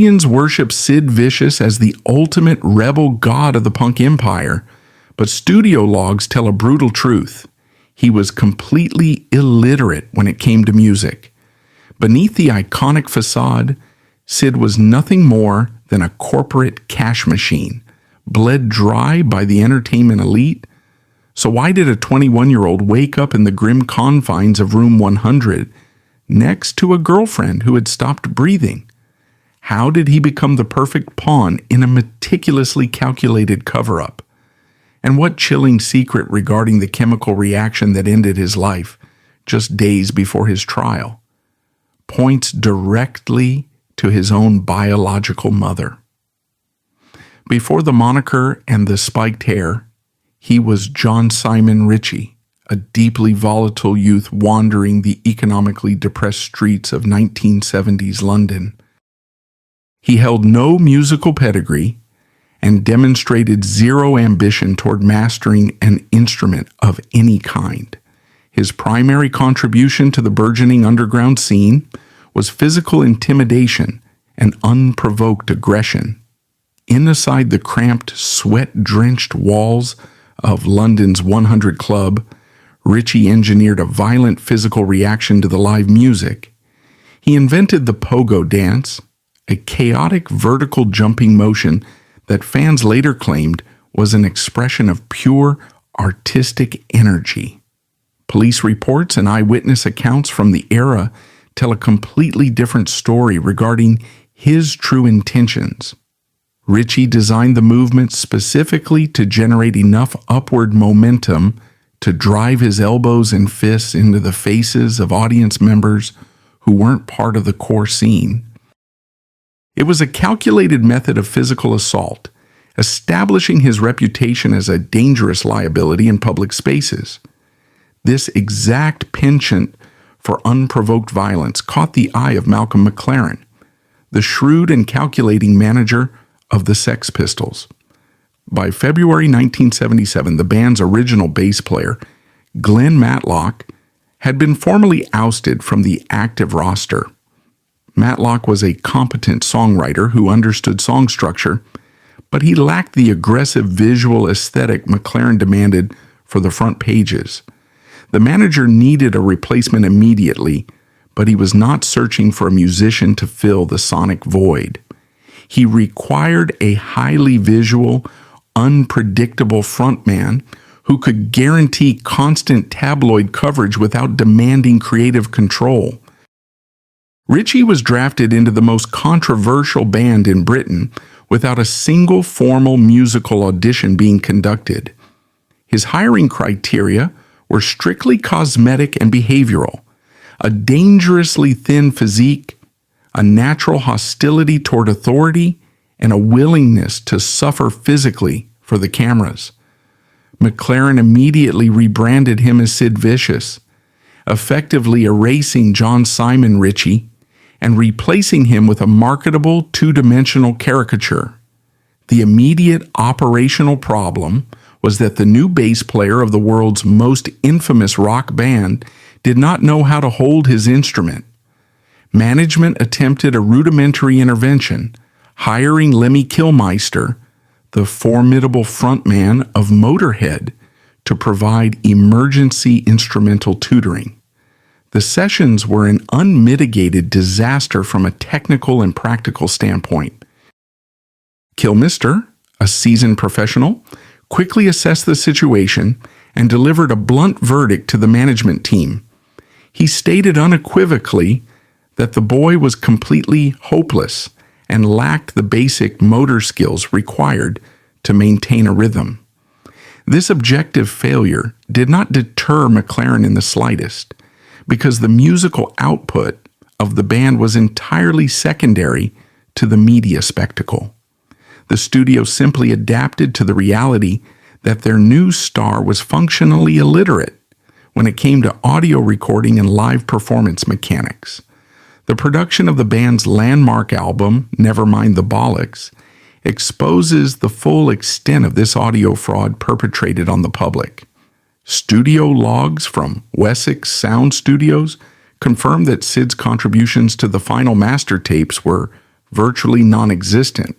Millions worship Sid Vicious as the ultimate rebel god of the punk empire, but studio logs tell a brutal truth. He was completely illiterate when it came to music. Beneath the iconic facade, Sid was nothing more than a corporate cash machine, bled dry by the entertainment elite. So why did a 21-year-old wake up in the grim confines of room 100 next to a girlfriend who had stopped breathing? How did he become the perfect pawn in a meticulously calculated cover-up? And what chilling secret regarding the chemical reaction that ended his life just days before his trial points directly to his own biological mother? Before the moniker and the spiked hair, he was John Simon Ritchie, a deeply volatile youth wandering the economically depressed streets of 1970s London. He held no musical pedigree and demonstrated zero ambition toward mastering an instrument of any kind. His primary contribution to the burgeoning underground scene was physical intimidation and unprovoked aggression. Inside the cramped, sweat-drenched walls of London's 100 Club, Ritchie engineered a violent physical reaction to the live music. He invented the pogo dance, a chaotic vertical jumping motion that fans later claimed was an expression of pure artistic energy. Police reports and eyewitness accounts from the era tell a completely different story regarding his true intentions. Ritchie designed the movement specifically to generate enough upward momentum to drive his elbows and fists into the faces of audience members who weren't part of the core scene. It was a calculated method of physical assault, establishing his reputation as a dangerous liability in public spaces. This exact penchant for unprovoked violence caught the eye of Malcolm McLaren, the shrewd and calculating manager of the Sex Pistols. By February 1977, the band's original bass player, Glenn Matlock, had been formally ousted from the active roster. Matlock was a competent songwriter who understood song structure, but he lacked the aggressive visual aesthetic McLaren demanded for the front pages. The manager needed a replacement immediately, but he was not searching for a musician to fill the sonic void. He required a highly visual, unpredictable frontman who could guarantee constant tabloid coverage without demanding creative control. Ritchie was drafted into the most controversial band in Britain without a single formal musical audition being conducted. His hiring criteria were strictly cosmetic and behavioral: a dangerously thin physique, a natural hostility toward authority, and a willingness to suffer physically for the cameras. McLaren immediately rebranded him as Sid Vicious, effectively erasing John Simon Ritchie and replacing him with a marketable two-dimensional caricature. The immediate operational problem was that the new bass player of the world's most infamous rock band did not know how to hold his instrument. Management attempted a rudimentary intervention, hiring Lemmy Kilmister, the formidable frontman of Motorhead, to provide emergency instrumental tutoring. The sessions were an unmitigated disaster from a technical and practical standpoint. Kilmister, a seasoned professional, quickly assessed the situation and delivered a blunt verdict to the management team. He stated unequivocally that the boy was completely hopeless and lacked the basic motor skills required to maintain a rhythm. This objective failure did not deter McLaren in the slightest, because the musical output of the band was entirely secondary to the media spectacle. The studio simply adapted to the reality that their new star was functionally illiterate when it came to audio recording and live performance mechanics. The production of the band's landmark album, Nevermind the Bollocks, exposes the full extent of this audio fraud perpetrated on the public. Studio logs from Wessex Sound Studios confirm that Sid's contributions to the final master tapes were virtually non-existent.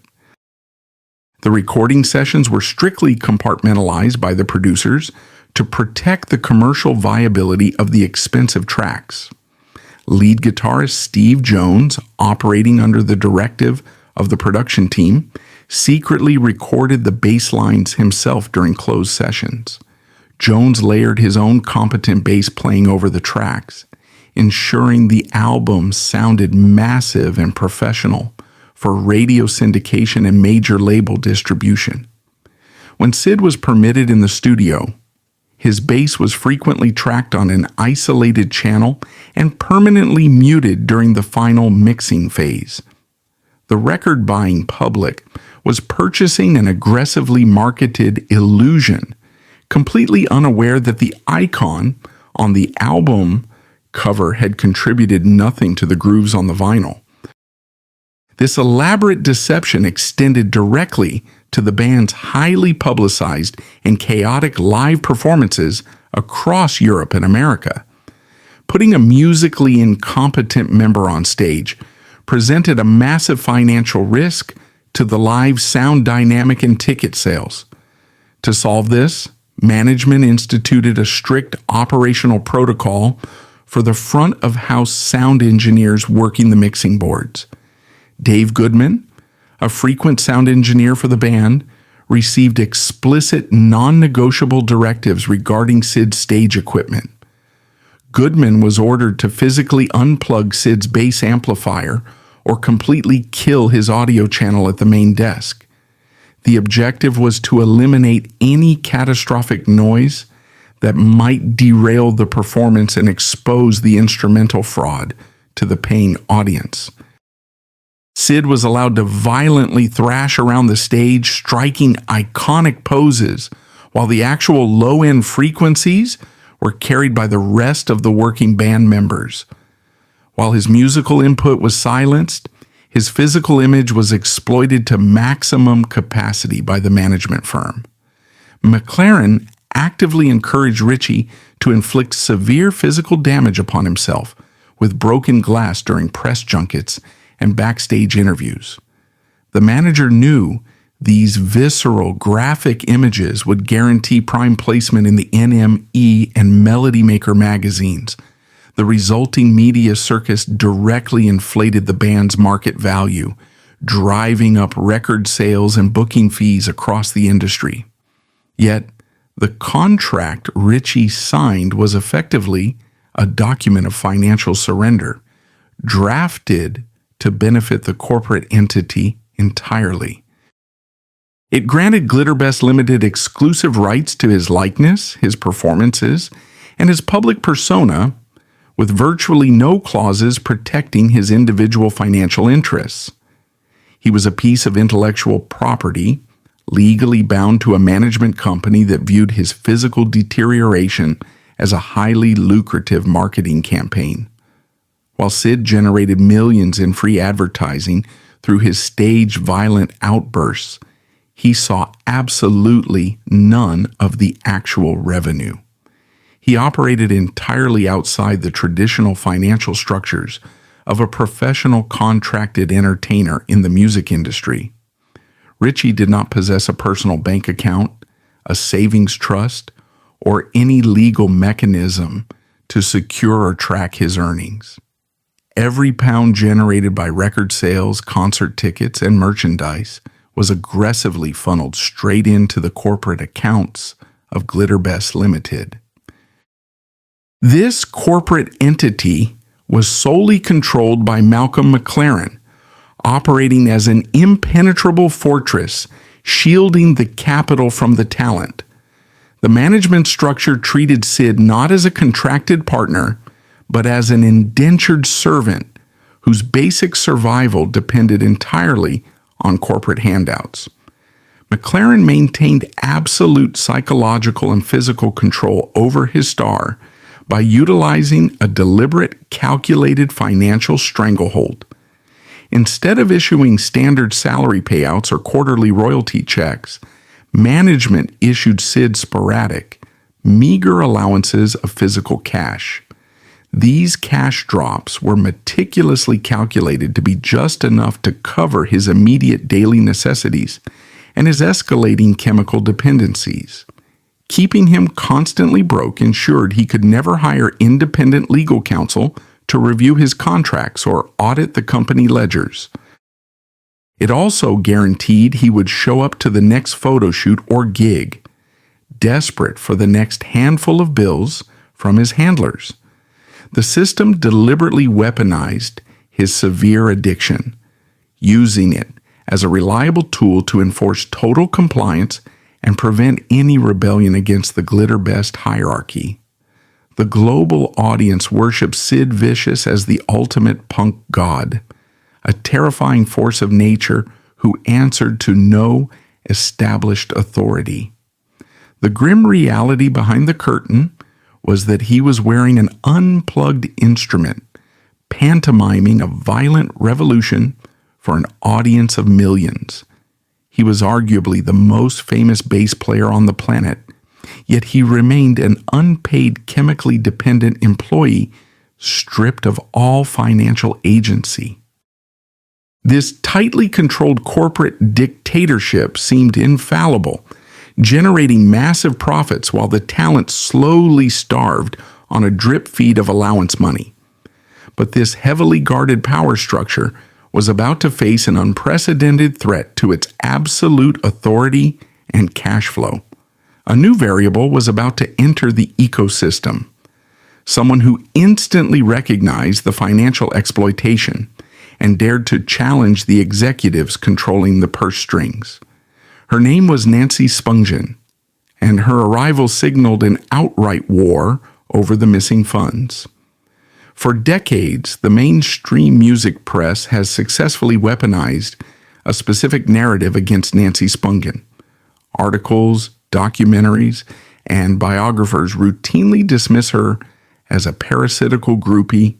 The recording sessions were strictly compartmentalized by the producers to protect the commercial viability of the expensive tracks. Lead guitarist Steve Jones, operating under the directive of the production team, secretly recorded the bass lines himself during closed sessions. Jones layered his own competent bass playing over the tracks, ensuring the album sounded massive and professional for radio syndication and major label distribution. When Sid was permitted in the studio, his bass was frequently tracked on an isolated channel and permanently muted during the final mixing phase. The record-buying public was purchasing an aggressively marketed illusion, completely unaware that the icon on the album cover had contributed nothing to the grooves on the vinyl. This elaborate deception extended directly to the band's highly publicized and chaotic live performances across Europe and America. Putting a musically incompetent member on stage presented a massive financial risk to the live sound dynamic and ticket sales. To solve this, management instituted a strict operational protocol for the front-of-house sound engineers working the mixing boards. Dave Goodman, a frequent sound engineer for the band, received explicit, non-negotiable directives regarding Sid's stage equipment. Goodman was ordered to physically unplug Sid's bass amplifier or completely kill his audio channel at the main desk. The objective was to eliminate any catastrophic noise that might derail the performance and expose the instrumental fraud to the paying audience. Sid was allowed to violently thrash around the stage, striking iconic poses, while the actual low-end frequencies were carried by the rest of the working band members. While his musical input was silenced, his physical image was exploited to maximum capacity by the management firm. McLaren actively encouraged Ritchie to inflict severe physical damage upon himself with broken glass during press junkets and backstage interviews. The manager knew these visceral, graphic images would guarantee prime placement in the NME and Melody Maker magazines. The resulting media circus directly inflated the band's market value, driving up record sales and booking fees across the industry. Yet, the contract Ritchie signed was effectively a document of financial surrender, drafted to benefit the corporate entity entirely. It granted Glitterbest Limited exclusive rights to his likeness, his performances, and his public persona, with virtually no clauses protecting his individual financial interests. He was a piece of intellectual property, legally bound to a management company that viewed his physical deterioration as a highly lucrative marketing campaign. While Sid generated millions in free advertising through his staged violent outbursts, he saw absolutely none of the actual revenue. He operated entirely outside the traditional financial structures of a professional contracted entertainer in the music industry. Ritchie did not possess a personal bank account, a savings trust, or any legal mechanism to secure or track his earnings. Every pound generated by record sales, concert tickets, and merchandise was aggressively funneled straight into the corporate accounts of Glitterbest Limited. This corporate entity was solely controlled by Malcolm McLaren, operating as an impenetrable fortress, shielding the capital from the talent. The management structure treated Sid not as a contracted partner, but as an indentured servant whose basic survival depended entirely on corporate handouts. McLaren maintained absolute psychological and physical control over his star by utilizing a deliberate, calculated financial stranglehold. Instead of issuing standard salary payouts or quarterly royalty checks, management issued Sid sporadic, meager allowances of physical cash. These cash drops were meticulously calculated to be just enough to cover his immediate daily necessities and his escalating chemical dependencies. Keeping him constantly broke ensured he could never hire independent legal counsel to review his contracts or audit the company ledgers. It also guaranteed he would show up to the next photo shoot or gig, desperate for the next handful of bills from his handlers. The system deliberately weaponized his severe addiction, using it as a reliable tool to enforce total compliance and prevent any rebellion against the glitter best hierarchy. The global audience worshipped Sid Vicious as the ultimate punk god, a terrifying force of nature who answered to no established authority. The grim reality behind the curtain was that he was wearing an unplugged instrument, pantomiming a violent revolution for an audience of millions. He was arguably the most famous bass player on the planet, yet he remained an unpaid, chemically dependent employee, stripped of all financial agency. This tightly controlled corporate dictatorship seemed infallible, generating massive profits while the talent slowly starved on a drip feed of allowance money. But this heavily guarded power structure was about to face an unprecedented threat to its absolute authority and cash flow. A new variable was about to enter the ecosystem, someone who instantly recognized the financial exploitation and dared to challenge the executives controlling the purse strings. Her name was Nancy Spungen, and her arrival signaled an outright war over the missing funds. For decades, the mainstream music press has successfully weaponized a specific narrative against Nancy Spungen. Articles, documentaries, and biographers routinely dismiss her as a parasitical groupie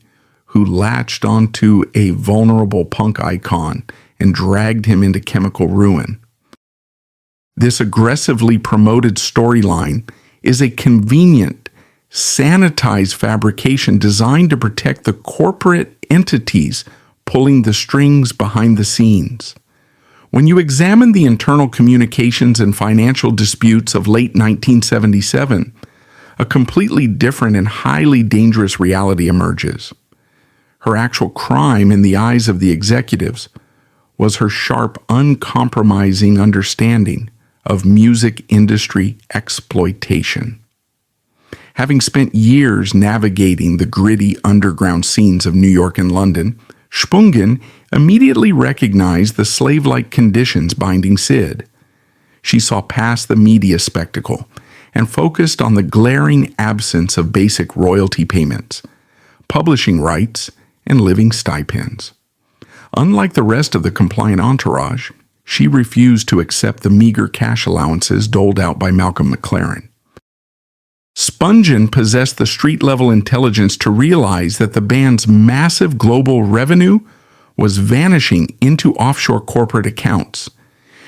who latched onto a vulnerable punk icon and dragged him into chemical ruin. This aggressively promoted storyline is a convenient, sanitized fabrication designed to protect the corporate entities pulling the strings behind the scenes. When you examine the internal communications and financial disputes of late 1977, a completely different and highly dangerous reality emerges. Her actual crime in the eyes of the executives was her sharp, uncompromising understanding of music industry exploitation. Having spent years navigating the gritty underground scenes of New York and London, Spungen immediately recognized the slave-like conditions binding Sid. She saw past the media spectacle and focused on the glaring absence of basic royalty payments, publishing rights, and living stipends. Unlike the rest of the compliant entourage, she refused to accept the meager cash allowances doled out by Malcolm McLaren. Spungen possessed the street-level intelligence to realize that the band's massive global revenue was vanishing into offshore corporate accounts.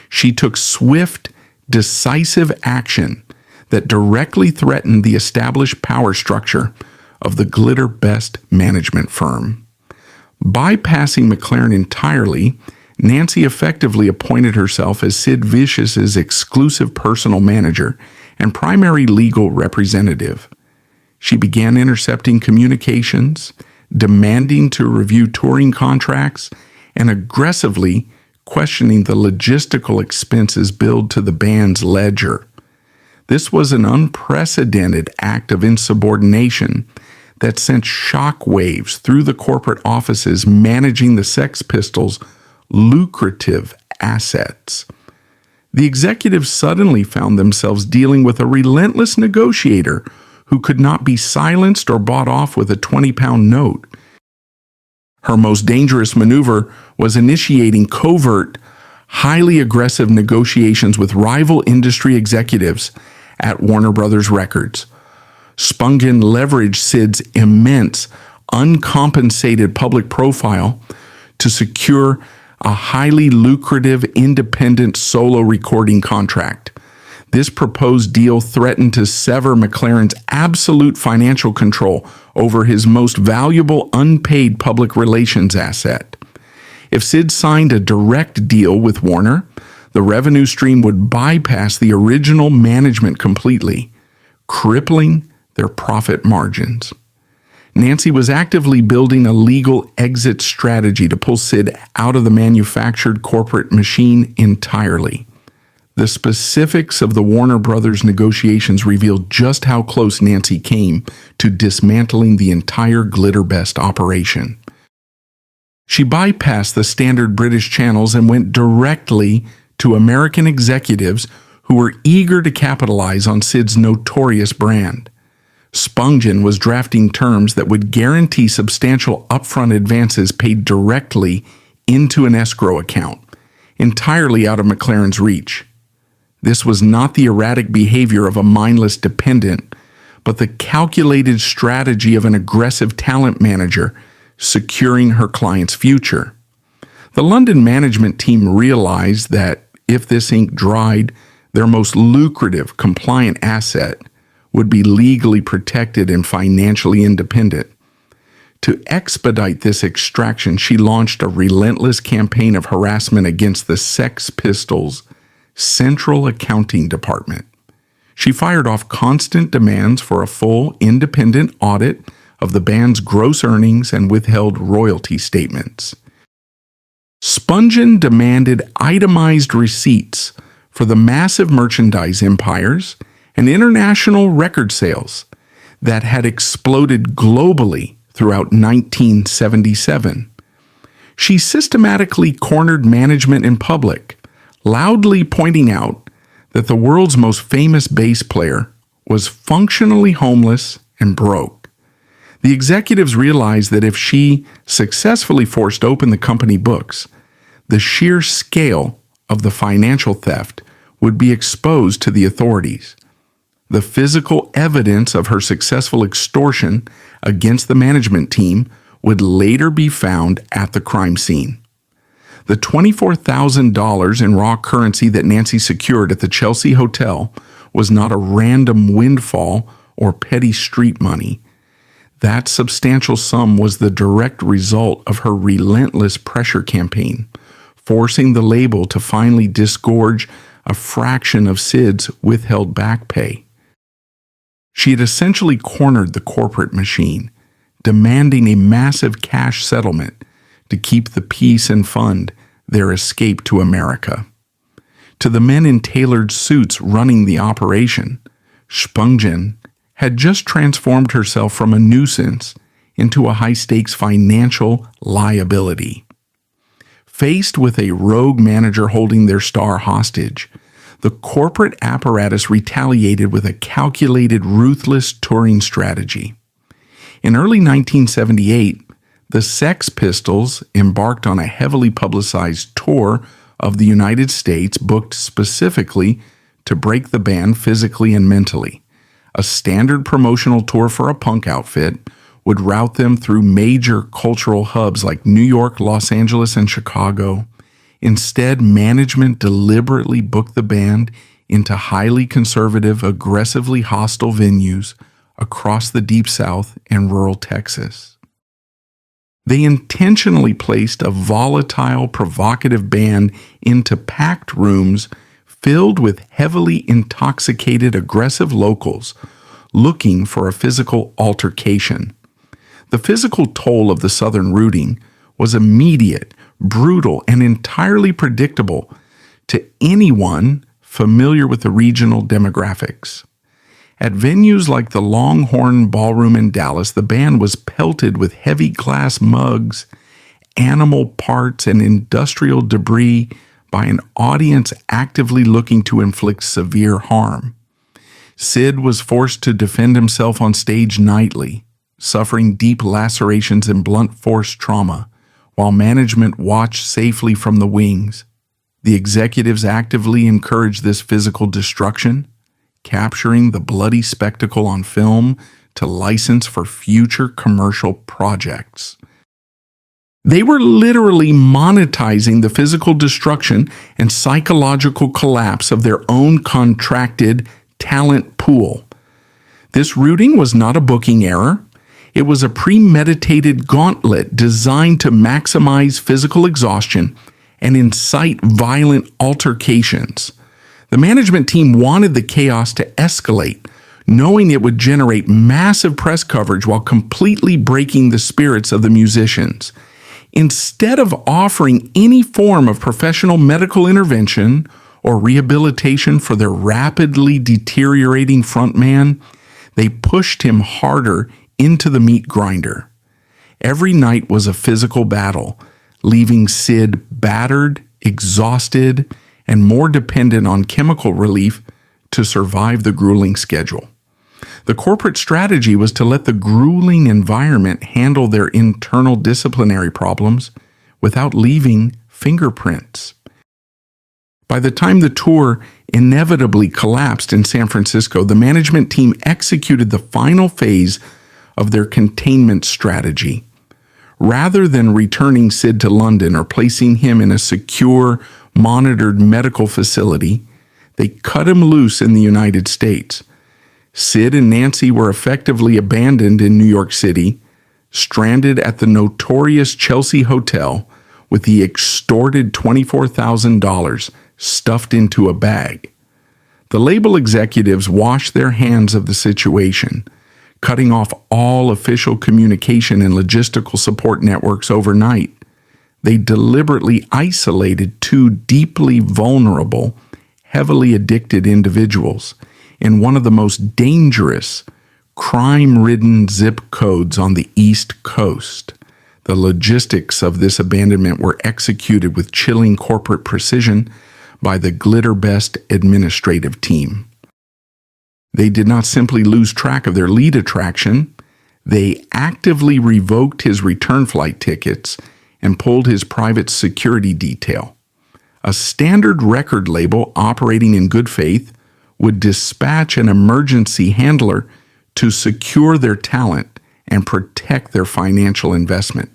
She took swift, decisive action that directly threatened the established power structure of the glitter best management firm. Bypassing McLaren entirely, Nancy effectively appointed herself as Sid Vicious's exclusive personal manager and primary legal representative. She began intercepting communications, demanding to review touring contracts, and aggressively questioning the logistical expenses billed to the band's ledger. This was an unprecedented act of insubordination that sent shockwaves through the corporate offices managing the Sex Pistols' lucrative assets. The executives suddenly found themselves dealing with a relentless negotiator who could not be silenced or bought off with a 20-pound note. Her most dangerous maneuver was initiating covert, highly aggressive negotiations with rival industry executives at Warner Brothers Records. Spungen leveraged Sid's immense, uncompensated public profile to secure a highly lucrative independent solo recording contract. This proposed deal threatened to sever McLaren's absolute financial control over his most valuable unpaid public relations asset. If Sid signed a direct deal with Warner, the revenue stream would bypass the original management completely, crippling their profit margins. Nancy was actively building a legal exit strategy to pull Sid out of the manufactured corporate machine entirely. The specifics of the Warner Brothers negotiations revealed just how close Nancy came to dismantling the entire Glitterbest operation. She bypassed the standard British channels and went directly to American executives who were eager to capitalize on Sid's notorious brand. Spungen was drafting terms that would guarantee substantial upfront advances paid directly into an escrow account, entirely out of McLaren's reach. This was not the erratic behavior of a mindless dependent, but the calculated strategy of an aggressive talent manager securing her client's future. The London management team realized that if this ink dried, their most lucrative, compliant asset would be legally protected and financially independent. To expedite this extraction, she launched a relentless campaign of harassment against the Sex Pistols' Central Accounting Department. She fired off constant demands for a full, independent audit of the band's gross earnings and withheld royalty statements. Spungen demanded itemized receipts for the massive merchandise empires and international record sales that had exploded globally throughout 1977. She systematically cornered management in public, loudly pointing out that the world's most famous bass player was functionally homeless and broke. The executives realized that if she successfully forced open the company books, the sheer scale of the financial theft would be exposed to the authorities. The physical evidence of her successful extortion against the management team would later be found at the crime scene. The $24,000 in raw currency that Nancy secured at the Chelsea Hotel was not a random windfall or petty street money. That substantial sum was the direct result of her relentless pressure campaign, forcing the label to finally disgorge a fraction of Sid's withheld back pay. She had essentially cornered the corporate machine, demanding a massive cash settlement to keep the peace and fund their escape to America. To the men in tailored suits running the operation, Spungen had just transformed herself from a nuisance into a high-stakes financial liability. Faced with a rogue manager holding their star hostage, the corporate apparatus retaliated with a calculated, ruthless touring strategy. In early 1978, the Sex Pistols embarked on a heavily publicized tour of the United States booked specifically to break the band physically and mentally. A standard promotional tour for a punk outfit would route them through major cultural hubs like New York, Los Angeles, and Chicago. Instead, management deliberately booked the band into highly conservative, aggressively hostile venues across the Deep South and rural Texas. They intentionally placed a volatile, provocative band into packed rooms filled with heavily intoxicated, aggressive locals looking for a physical altercation. The physical toll of the Southern routing was immediate, brutal, and entirely predictable to anyone familiar with the regional demographics. At venues like the Longhorn Ballroom in Dallas, the band was pelted with heavy glass mugs, animal parts, and industrial debris by an audience actively looking to inflict severe harm. Sid was forced to defend himself on stage nightly, suffering deep lacerations and blunt force trauma, while management watched safely from the wings. The executives actively encouraged this physical destruction, capturing the bloody spectacle on film to license for future commercial projects. They were literally monetizing the physical destruction and psychological collapse of their own contracted talent pool. This routing was not a booking error. It was a premeditated gauntlet designed to maximize physical exhaustion and incite violent altercations. The management team wanted the chaos to escalate, knowing it would generate massive press coverage while completely breaking the spirits of the musicians. Instead of offering any form of professional medical intervention or rehabilitation for their rapidly deteriorating frontman, they pushed him harder into the meat grinder. Every night was a physical battle, leaving Sid battered, exhausted, and more dependent on chemical relief to survive the grueling schedule. The corporate strategy was to let the grueling environment handle their internal disciplinary problems without leaving fingerprints. By the time the tour inevitably collapsed in San Francisco, the management team executed the final phase of their containment strategy. Rather than returning Sid to London or placing him in a secure, monitored medical facility, they cut him loose in the United States. Sid and Nancy were effectively abandoned in New York City, stranded at the notorious Chelsea Hotel with the extorted $24,000 stuffed into a bag. The label executives washed their hands of the situation, cutting off all official communication and logistical support networks overnight. They deliberately isolated two deeply vulnerable, heavily addicted individuals in one of the most dangerous, crime-ridden zip codes on the East Coast. The logistics of this abandonment were executed with chilling corporate precision by the Glitterbest administrative team. They did not simply lose track of their lead attraction, they actively revoked his return flight tickets and pulled his private security detail. A standard record label operating in good faith would dispatch an emergency handler to secure their talent and protect their financial investment.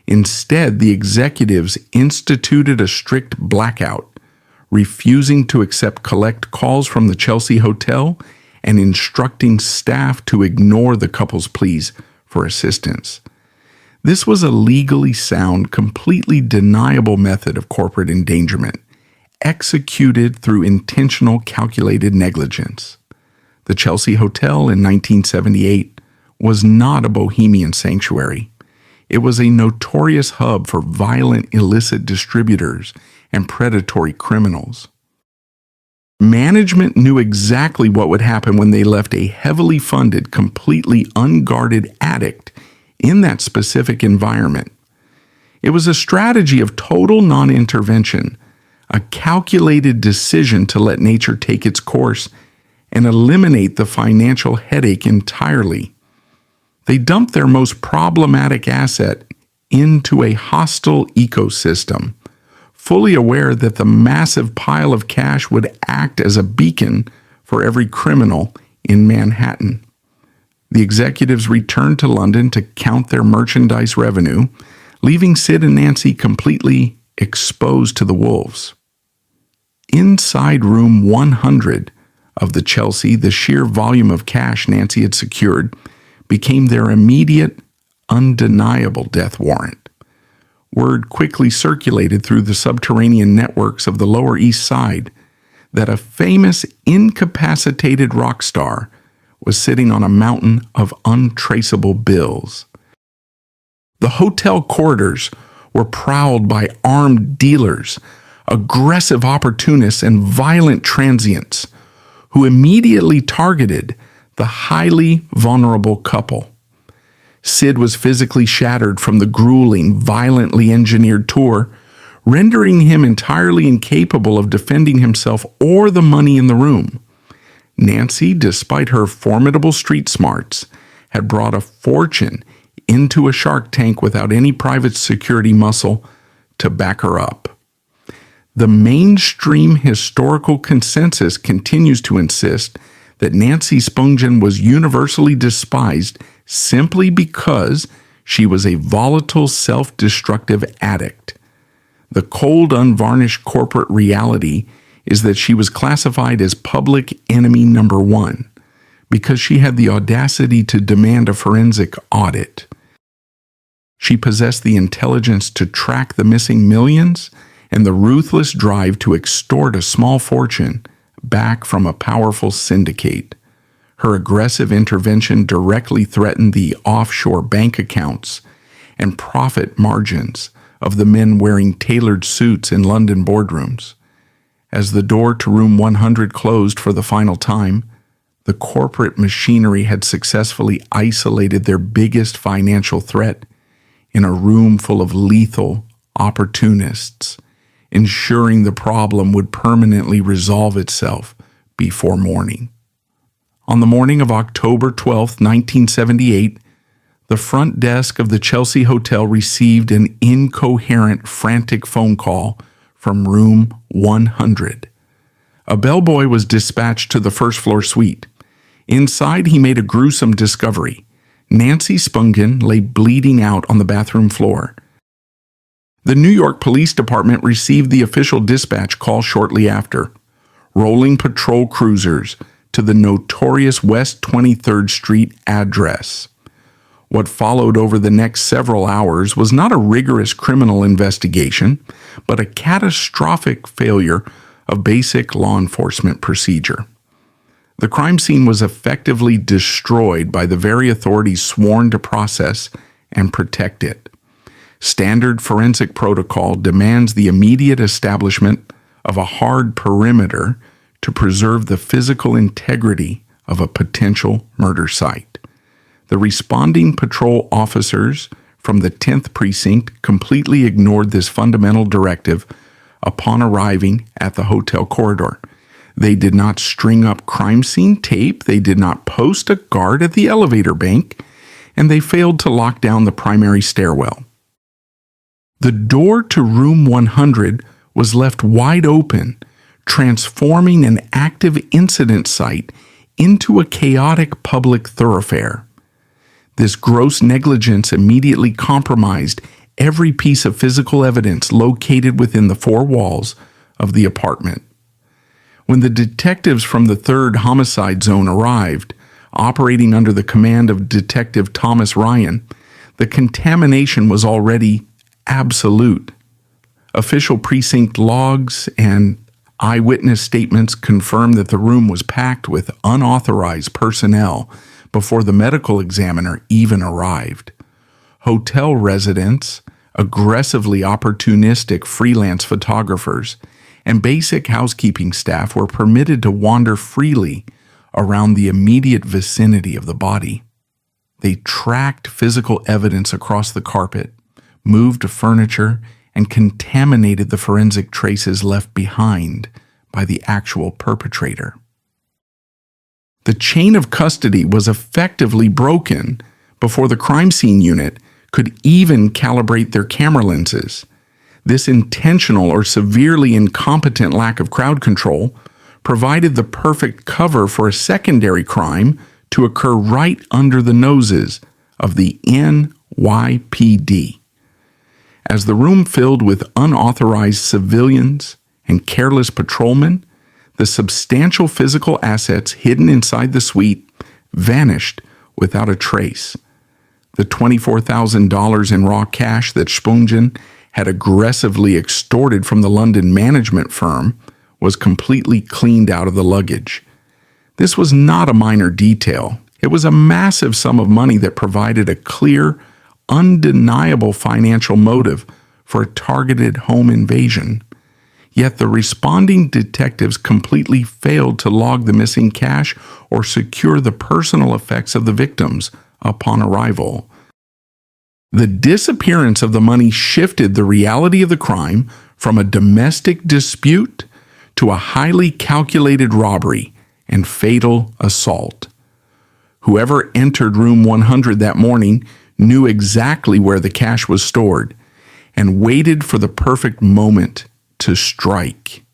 Instead, the executives instituted a strict blackout, refusing to accept collect calls from the Chelsea Hotel and instructing staff to ignore the couple's pleas for assistance. This was a legally sound, completely deniable method of corporate endangerment, executed through intentional, calculated negligence. The Chelsea Hotel in 1978 was not a bohemian sanctuary. It was a notorious hub for violent, illicit distributors and predatory criminals. Management knew exactly what would happen when they left a heavily funded, completely unguarded addict in that specific environment. It was a strategy of total non-intervention, a calculated decision to let nature take its course and eliminate the financial headache entirely. They dumped their most problematic asset into a hostile ecosystem, fully aware that the massive pile of cash would act as a beacon for every criminal in Manhattan. The executives returned to London to count their merchandise revenue, leaving Sid and Nancy completely exposed to the wolves. Inside room 100 of the Chelsea, the sheer volume of cash Nancy had secured became their immediate, undeniable death warrant. Word quickly circulated through the subterranean networks of the Lower East Side that a famous incapacitated rock star was sitting on a mountain of untraceable bills. The hotel corridors were prowled by armed dealers, aggressive opportunists, and violent transients who immediately targeted the highly vulnerable couple. Sid was physically shattered from the grueling, violently engineered tour, rendering him entirely incapable of defending himself or the money in the room. Nancy, despite her formidable street smarts, had brought a fortune into a shark tank without any private security muscle to back her up. The mainstream historical consensus continues to insist that Nancy Spungen was universally despised simply because She was a volatile, self-destructive addict. The cold, unvarnished corporate reality is that she was classified as public enemy number one because she had the audacity to demand a forensic audit. She possessed the intelligence to track the missing millions and the ruthless drive to extort a small fortune back from a powerful syndicate. Her aggressive intervention directly threatened the offshore bank accounts and profit margins of the men wearing tailored suits in London boardrooms. As the door to room 100 closed for the final time, the corporate machinery had successfully isolated their biggest financial threat in a room full of lethal opportunists, ensuring the problem would permanently resolve itself before morning. On the morning of October 12, 1978, the front desk of the Chelsea Hotel received an incoherent, frantic phone call from room 100. A bellboy was dispatched to the first-floor suite. Inside, he made a gruesome discovery. Nancy Spungen lay bleeding out on the bathroom floor. The New York Police Department received the official dispatch call shortly after. Rolling patrol cruisers to the notorious West 23rd Street address. What followed over the next several hours was not a rigorous criminal investigation, but a catastrophic failure of basic law enforcement procedure. The crime scene was effectively destroyed by the very authorities sworn to process and protect it. Standard forensic protocol demands the immediate establishment of a hard perimeter to preserve the physical integrity of a potential murder site. The responding patrol officers from the 10th Precinct completely ignored this fundamental directive upon arriving at the hotel corridor. They did not string up crime scene tape, they did not post a guard at the elevator bank, and they failed to lock down the primary stairwell. The door to room 100 was left wide open, transforming an active incident site into a chaotic public thoroughfare. This gross negligence immediately compromised every piece of physical evidence located within the four walls of the apartment. When the detectives from the 3rd Homicide Zone arrived, operating under the command of Detective Thomas Ryan, the contamination was already absolute. Official precinct logs and eyewitness statements confirmed that the room was packed with unauthorized personnel before the medical examiner even arrived. Hotel residents, aggressively opportunistic freelance photographers, and basic housekeeping staff were permitted to wander freely around the immediate vicinity of the body. They tracked physical evidence across the carpet, moved furniture, and contaminated the forensic traces left behind by the actual perpetrator. The chain of custody was effectively broken before the crime scene unit could even calibrate their camera lenses. This intentional or severely incompetent lack of crowd control provided the perfect cover for a secondary crime to occur right under the noses of the NYPD. As the room filled with unauthorized civilians and careless patrolmen, the substantial physical assets hidden inside the suite vanished without a trace. The $24,000 in raw cash that Spungen had aggressively extorted from the London management firm was completely cleaned out of the luggage. This was not a minor detail. It was a massive sum of money that provided a clear, undeniable financial motive for a targeted home invasion. Yet the responding detectives completely failed to log the missing cash or secure the personal effects of the victims upon arrival. The disappearance of the money shifted the reality of the crime from a domestic dispute to a highly calculated robbery and fatal assault. Whoever entered room 100 that morning knew exactly where the cash was stored and waited for the perfect moment to strike.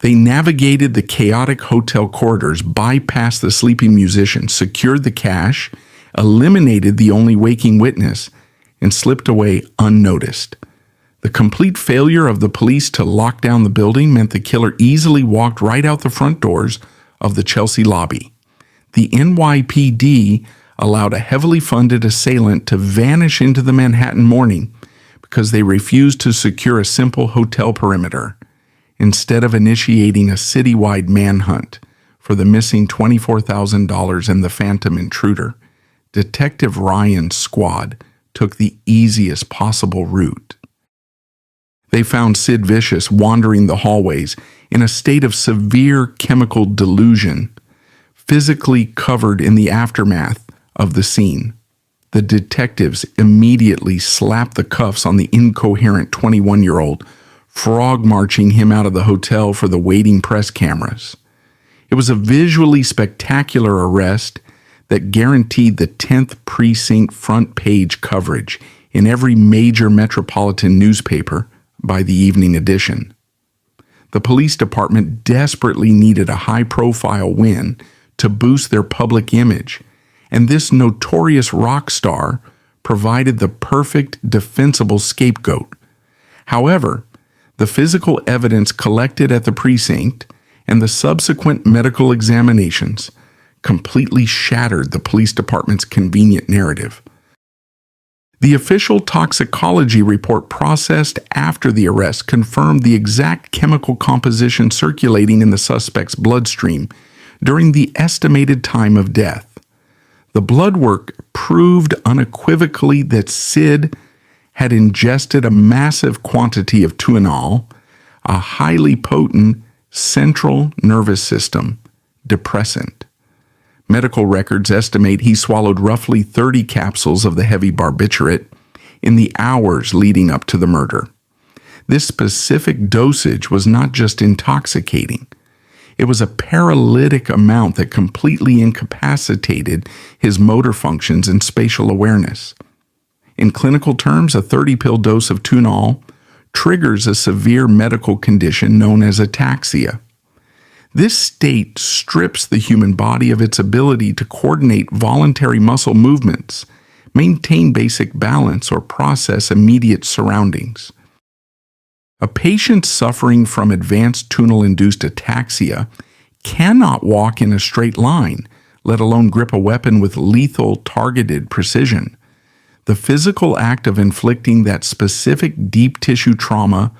They navigated the chaotic hotel corridors, bypassed the sleeping musician, secured the cash, eliminated the only waking witness, and slipped away unnoticed. The complete failure of the police to lock down the building meant the killer easily walked right out the front doors of the Chelsea lobby. The NYPD allowed a heavily funded assailant to vanish into the Manhattan morning because they refused to secure a simple hotel perimeter, instead of initiating a citywide manhunt for the missing $24,000 and the phantom intruder. Detective Ryan's squad took the easiest possible route. They found Sid Vicious wandering the hallways in a state of severe chemical delusion, physically covered in the aftermath of the scene. The detectives immediately slapped the cuffs on the incoherent 21-year-old, frog-marching him out of the hotel for the waiting press cameras. It was a visually spectacular arrest that guaranteed the 10th Precinct front page coverage in every major metropolitan newspaper by the evening edition. The police department desperately needed a high-profile win to boost their public image, and this notorious rock star provided the perfect defensible scapegoat. However, the physical evidence collected at the precinct and the subsequent medical examinations completely shattered the police department's convenient narrative. The official toxicology report processed after the arrest confirmed the exact chemical composition circulating in the suspect's bloodstream during the estimated time of death. The blood work proved unequivocally that Sid had ingested a massive quantity of Tuinal, a highly potent central nervous system depressant. Medical records estimate he swallowed roughly 30 capsules of the heavy barbiturate in the hours leading up to the murder. This specific dosage was not just intoxicating. It was a paralytic amount that completely incapacitated his motor functions and spatial awareness. In clinical terms, a 30-pill dose of Tuinal triggers a severe medical condition known as ataxia. This state strips the human body of its ability to coordinate voluntary muscle movements, maintain basic balance, or process immediate surroundings. A patient suffering from advanced Tuinal-induced ataxia cannot walk in a straight line, let alone grip a weapon with lethal targeted precision. The physical act of inflicting that specific deep tissue trauma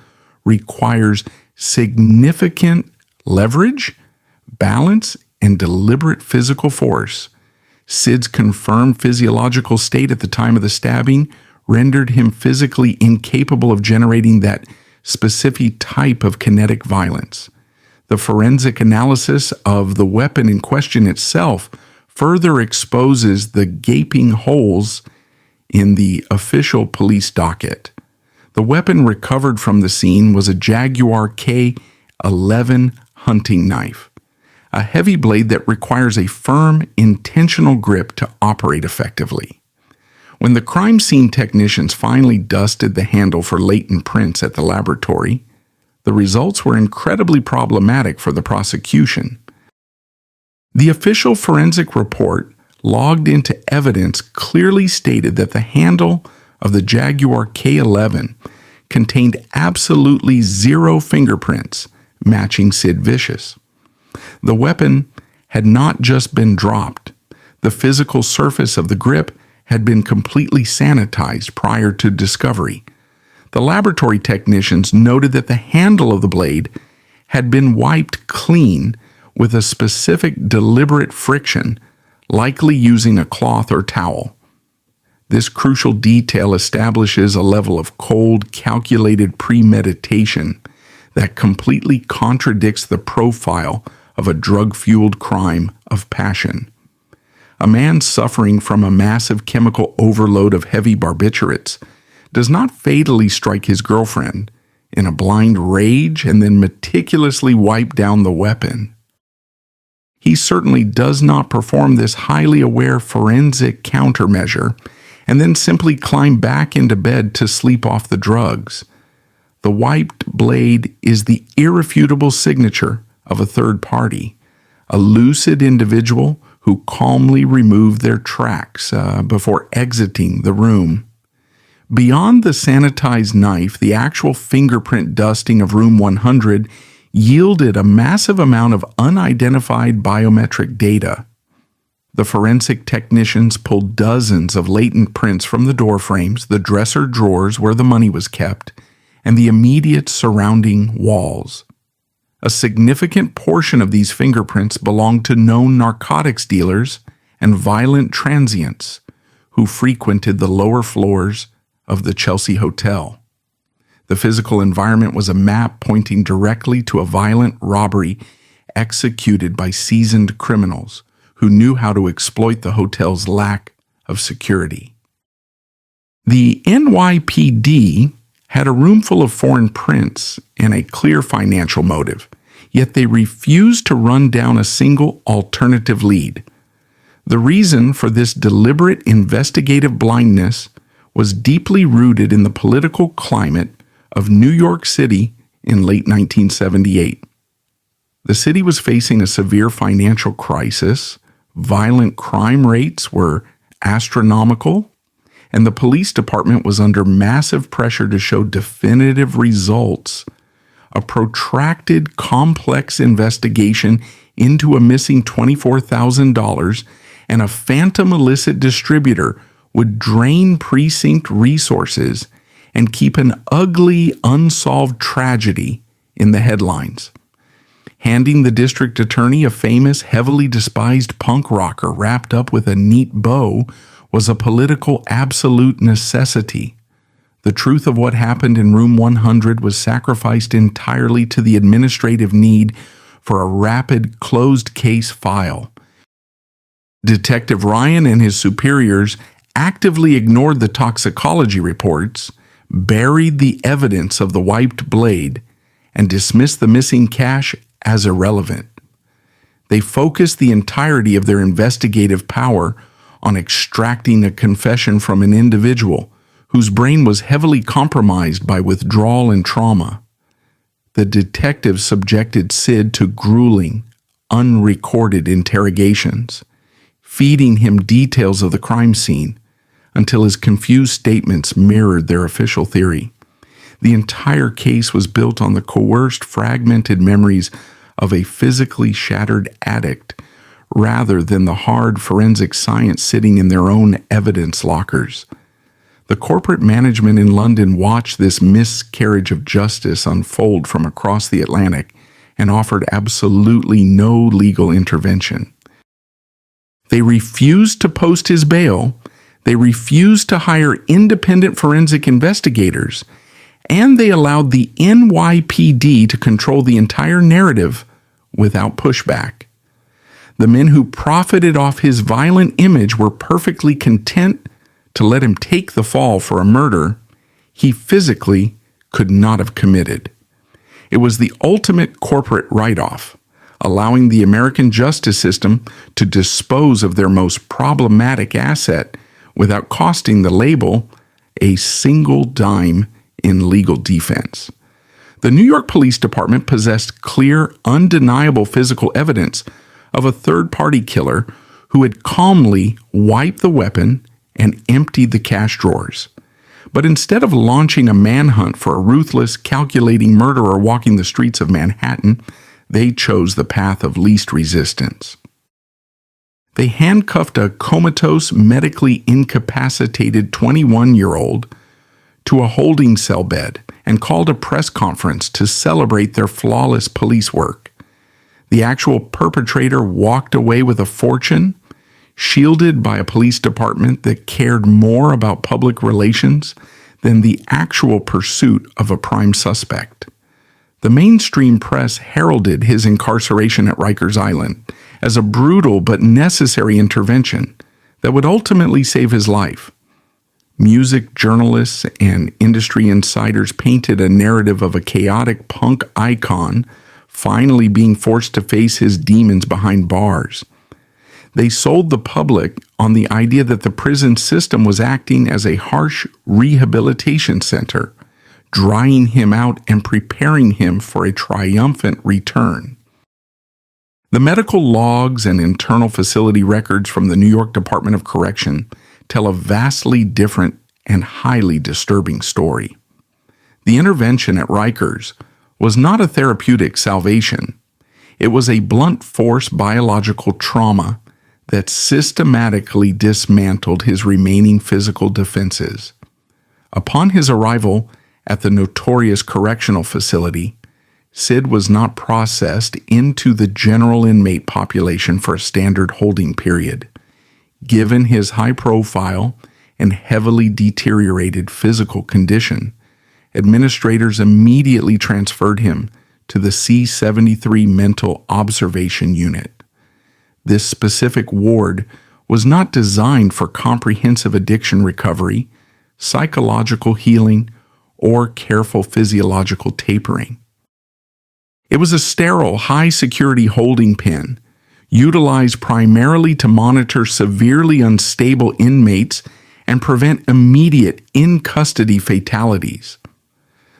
requires significant leverage, balance, and deliberate physical force. Sid's confirmed physiological state at the time of the stabbing rendered him physically incapable of generating that specific type of kinetic violence. The forensic analysis of the weapon in question itself further exposes the gaping holes in the official police docket. The weapon recovered from the scene was a Jaguar K11 hunting knife, a heavy blade that requires a firm, intentional grip to operate effectively. When the crime scene technicians finally dusted the handle for latent prints at the laboratory, the results were incredibly problematic for the prosecution. The official forensic report logged into evidence clearly stated that the handle of the Jaguar K11 contained absolutely zero fingerprints matching Sid Vicious. The weapon had not just been dropped. The physical surface of the grip had been completely sanitized prior to discovery. The laboratory technicians noted that the handle of the blade had been wiped clean with a specific deliberate friction, likely using a cloth or towel. This crucial detail establishes a level of cold, calculated premeditation that completely contradicts the profile of a drug-fueled crime of passion. A man suffering from a massive chemical overload of heavy barbiturates does not fatally strike his girlfriend in a blind rage and then meticulously wipe down the weapon. He certainly does not perform this highly aware forensic countermeasure and then simply climb back into bed to sleep off the drugs. The wiped blade is the irrefutable signature of a third party, a lucid individual who calmly removed their tracks before exiting the room. Beyond the sanitized knife, the actual fingerprint dusting of room 100 yielded a massive amount of unidentified biometric data. The forensic technicians pulled dozens of latent prints from the door frames, the dresser drawers where the money was kept, and the immediate surrounding walls. A significant portion of these fingerprints belonged to known narcotics dealers and violent transients who frequented the lower floors of the Chelsea Hotel. The physical environment was a map pointing directly to a violent robbery executed by seasoned criminals who knew how to exploit the hotel's lack of security. The NYPD had a room full of foreign prints and a clear financial motive, yet they refused to run down a single alternative lead. The reason for this deliberate investigative blindness was deeply rooted in the political climate of New York City in late 1978. The city was facing a severe financial crisis, violent crime rates were astronomical, and the police department was under massive pressure to show definitive results. A protracted, complex investigation into a missing $24,000 and a phantom illicit distributor would drain precinct resources and keep an ugly, unsolved tragedy in the headlines. Handing the district attorney a famous, heavily despised punk rocker wrapped up with a neat bow was a political absolute necessity. The truth of what happened in room 100 was sacrificed entirely to the administrative need for a rapid, closed case file. Detective Ryan and his superiors actively ignored the toxicology reports, buried the evidence of the wiped blade, and dismissed the missing cash as irrelevant. They focused the entirety of their investigative power on extracting a confession from an individual whose brain was heavily compromised by withdrawal and trauma. The detectives subjected Sid to grueling, unrecorded interrogations, feeding him details of the crime scene until his confused statements mirrored their official theory. The entire case was built on the coerced, fragmented memories of a physically shattered addict rather than the hard forensic science sitting in their own evidence lockers. The corporate management in London watched this miscarriage of justice unfold from across the Atlantic and offered absolutely no legal intervention. They refused to post his bail, they refused to hire independent forensic investigators, and they allowed the NYPD to control the entire narrative without pushback. The men who profited off his violent image were perfectly content to let him take the fall for a murder he physically could not have committed. It was the ultimate corporate write-off, allowing the American justice system to dispose of their most problematic asset without costing the label a single dime in legal defense. The New York Police Department possessed clear, undeniable physical evidence of a third-party killer who had calmly wiped the weapon and emptied the cash drawers. But instead of launching a manhunt for a ruthless, calculating murderer walking the streets of Manhattan, they chose the path of least resistance. They handcuffed a comatose, medically incapacitated 21-year-old to a holding cell bed and called a press conference to celebrate their flawless police work. The actual perpetrator walked away with a fortune, shielded by a police department that cared more about public relations than the actual pursuit of a prime suspect. The mainstream press heralded his incarceration at Rikers Island as a brutal but necessary intervention that would ultimately save his life. Music journalists and industry insiders painted a narrative of a chaotic punk icon finally being forced to face his demons behind bars. They sold the public on the idea that the prison system was acting as a harsh rehabilitation center, drying him out and preparing him for a triumphant return. The medical logs and internal facility records from the New York Department of Correction tell a vastly different and highly disturbing story. The intervention at Rikers was not a therapeutic salvation. It was a blunt force biological trauma that systematically dismantled his remaining physical defenses. Upon his arrival at the notorious correctional facility, Sid was not processed into the general inmate population for a standard holding period. Given his high profile and heavily deteriorated physical condition, administrators immediately transferred him to the C-73 Mental Observation Unit. This specific ward was not designed for comprehensive addiction recovery, psychological healing, or careful physiological tapering. It was a sterile, high-security holding pen, utilized primarily to monitor severely unstable inmates and prevent immediate in-custody fatalities.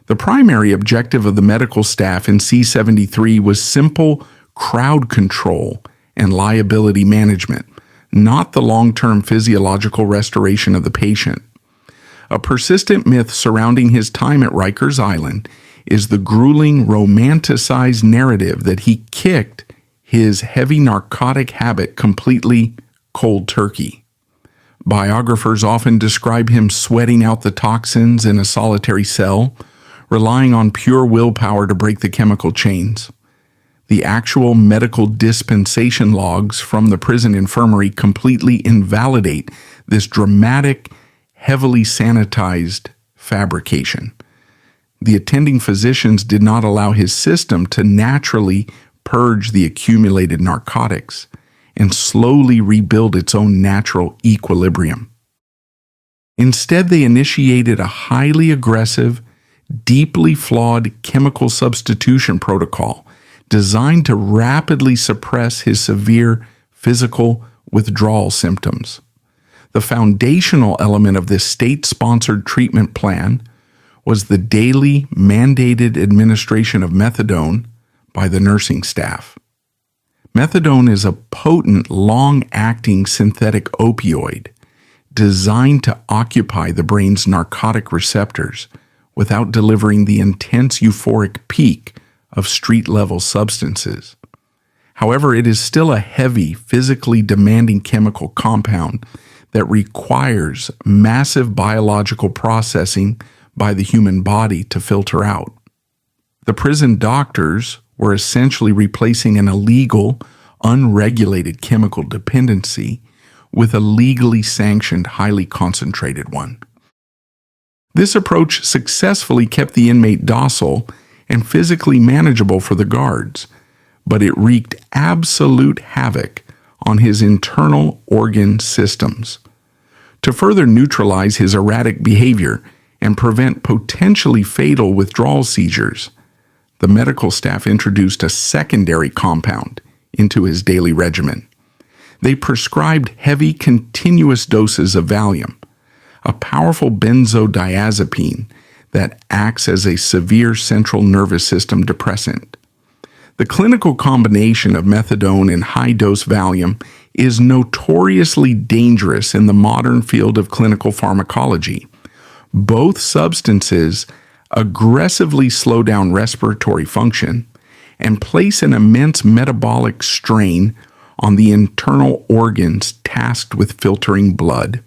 The primary objective of the medical staff in C-73 was simple crowd control and liability management, not the long-term physiological restoration of the patient. A persistent myth surrounding his time at Rikers Island is the grueling, romanticized narrative that he kicked his heavy narcotic habit completely cold turkey. Biographers often describe him sweating out the toxins in a solitary cell, relying on pure willpower to break the chemical chains. The actual medical dispensation logs from the prison infirmary completely invalidate this dramatic, heavily sanitized fabrication. The attending physicians did not allow his system to naturally purge the accumulated narcotics and slowly rebuild its own natural equilibrium. Instead, they initiated a highly aggressive, deeply flawed chemical substitution protocol designed to rapidly suppress his severe physical withdrawal symptoms. The foundational element of this state-sponsored treatment plan was the daily mandated administration of methadone by the nursing staff. Methadone is a potent, long-acting synthetic opioid designed to occupy the brain's narcotic receptors without delivering the intense euphoric peak of street-level substances. However, it is still a heavy, physically demanding chemical compound that requires massive biological processing by the human body to filter out. The prison doctors were essentially replacing an illegal, unregulated chemical dependency with a legally sanctioned, highly concentrated one. This approach successfully kept the inmate docile and physically manageable for the guards, but it wreaked absolute havoc on his internal organ systems. To further neutralize his erratic behavior and prevent potentially fatal withdrawal seizures, the medical staff introduced a secondary compound into his daily regimen. They prescribed heavy, continuous doses of Valium, a powerful benzodiazepine that acts as a severe central nervous system depressant. The clinical combination of methadone and high-dose Valium is notoriously dangerous in the modern field of clinical pharmacology. Both substances aggressively slow down respiratory function and place an immense metabolic strain on the internal organs tasked with filtering blood.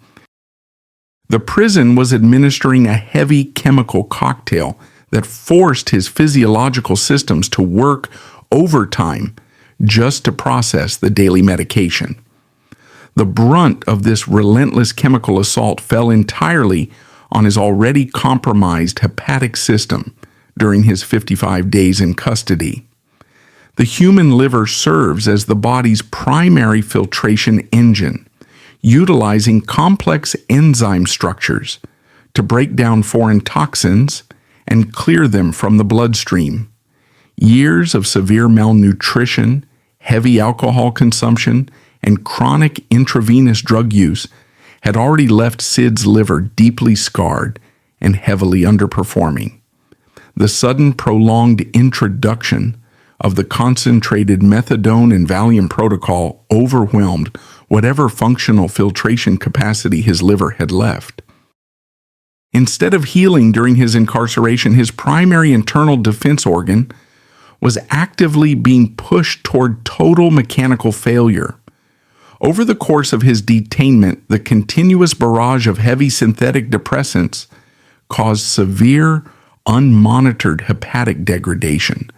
The prison was administering a heavy chemical cocktail that forced his physiological systems to work overtime just to process the daily medication. The brunt of this relentless chemical assault fell entirely on his already compromised hepatic system during his 55 days in custody. The human liver serves as the body's primary filtration engine, utilizing complex enzyme structures to break down foreign toxins and clear them from the bloodstream. Years of severe malnutrition, heavy alcohol consumption, and chronic intravenous drug use had already left Sid's liver deeply scarred and heavily underperforming. The sudden prolonged introduction of the concentrated methadone and Valium protocol overwhelmed whatever functional filtration capacity his liver had left. Instead of healing during his incarceration, his primary internal defense organ was actively being pushed toward total mechanical failure. Over the course of his detainment, the continuous barrage of heavy synthetic depressants caused severe, unmonitored hepatic degradation.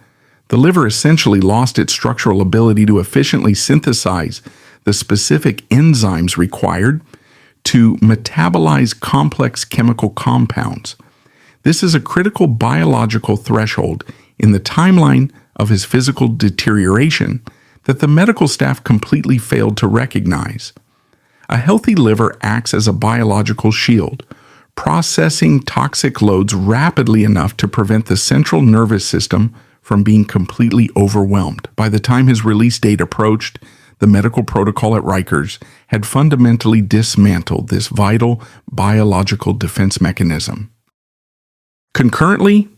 The liver essentially lost its structural ability to efficiently synthesize the specific enzymes required to metabolize complex chemical compounds. This is a critical biological threshold in the timeline of his physical deterioration that the medical staff completely failed to recognize. A healthy liver acts as a biological shield, processing toxic loads rapidly enough to prevent the central nervous system from being completely overwhelmed. By the time his release date approached, the medical protocol at Rikers had fundamentally dismantled this vital biological defense mechanism. Concurrently,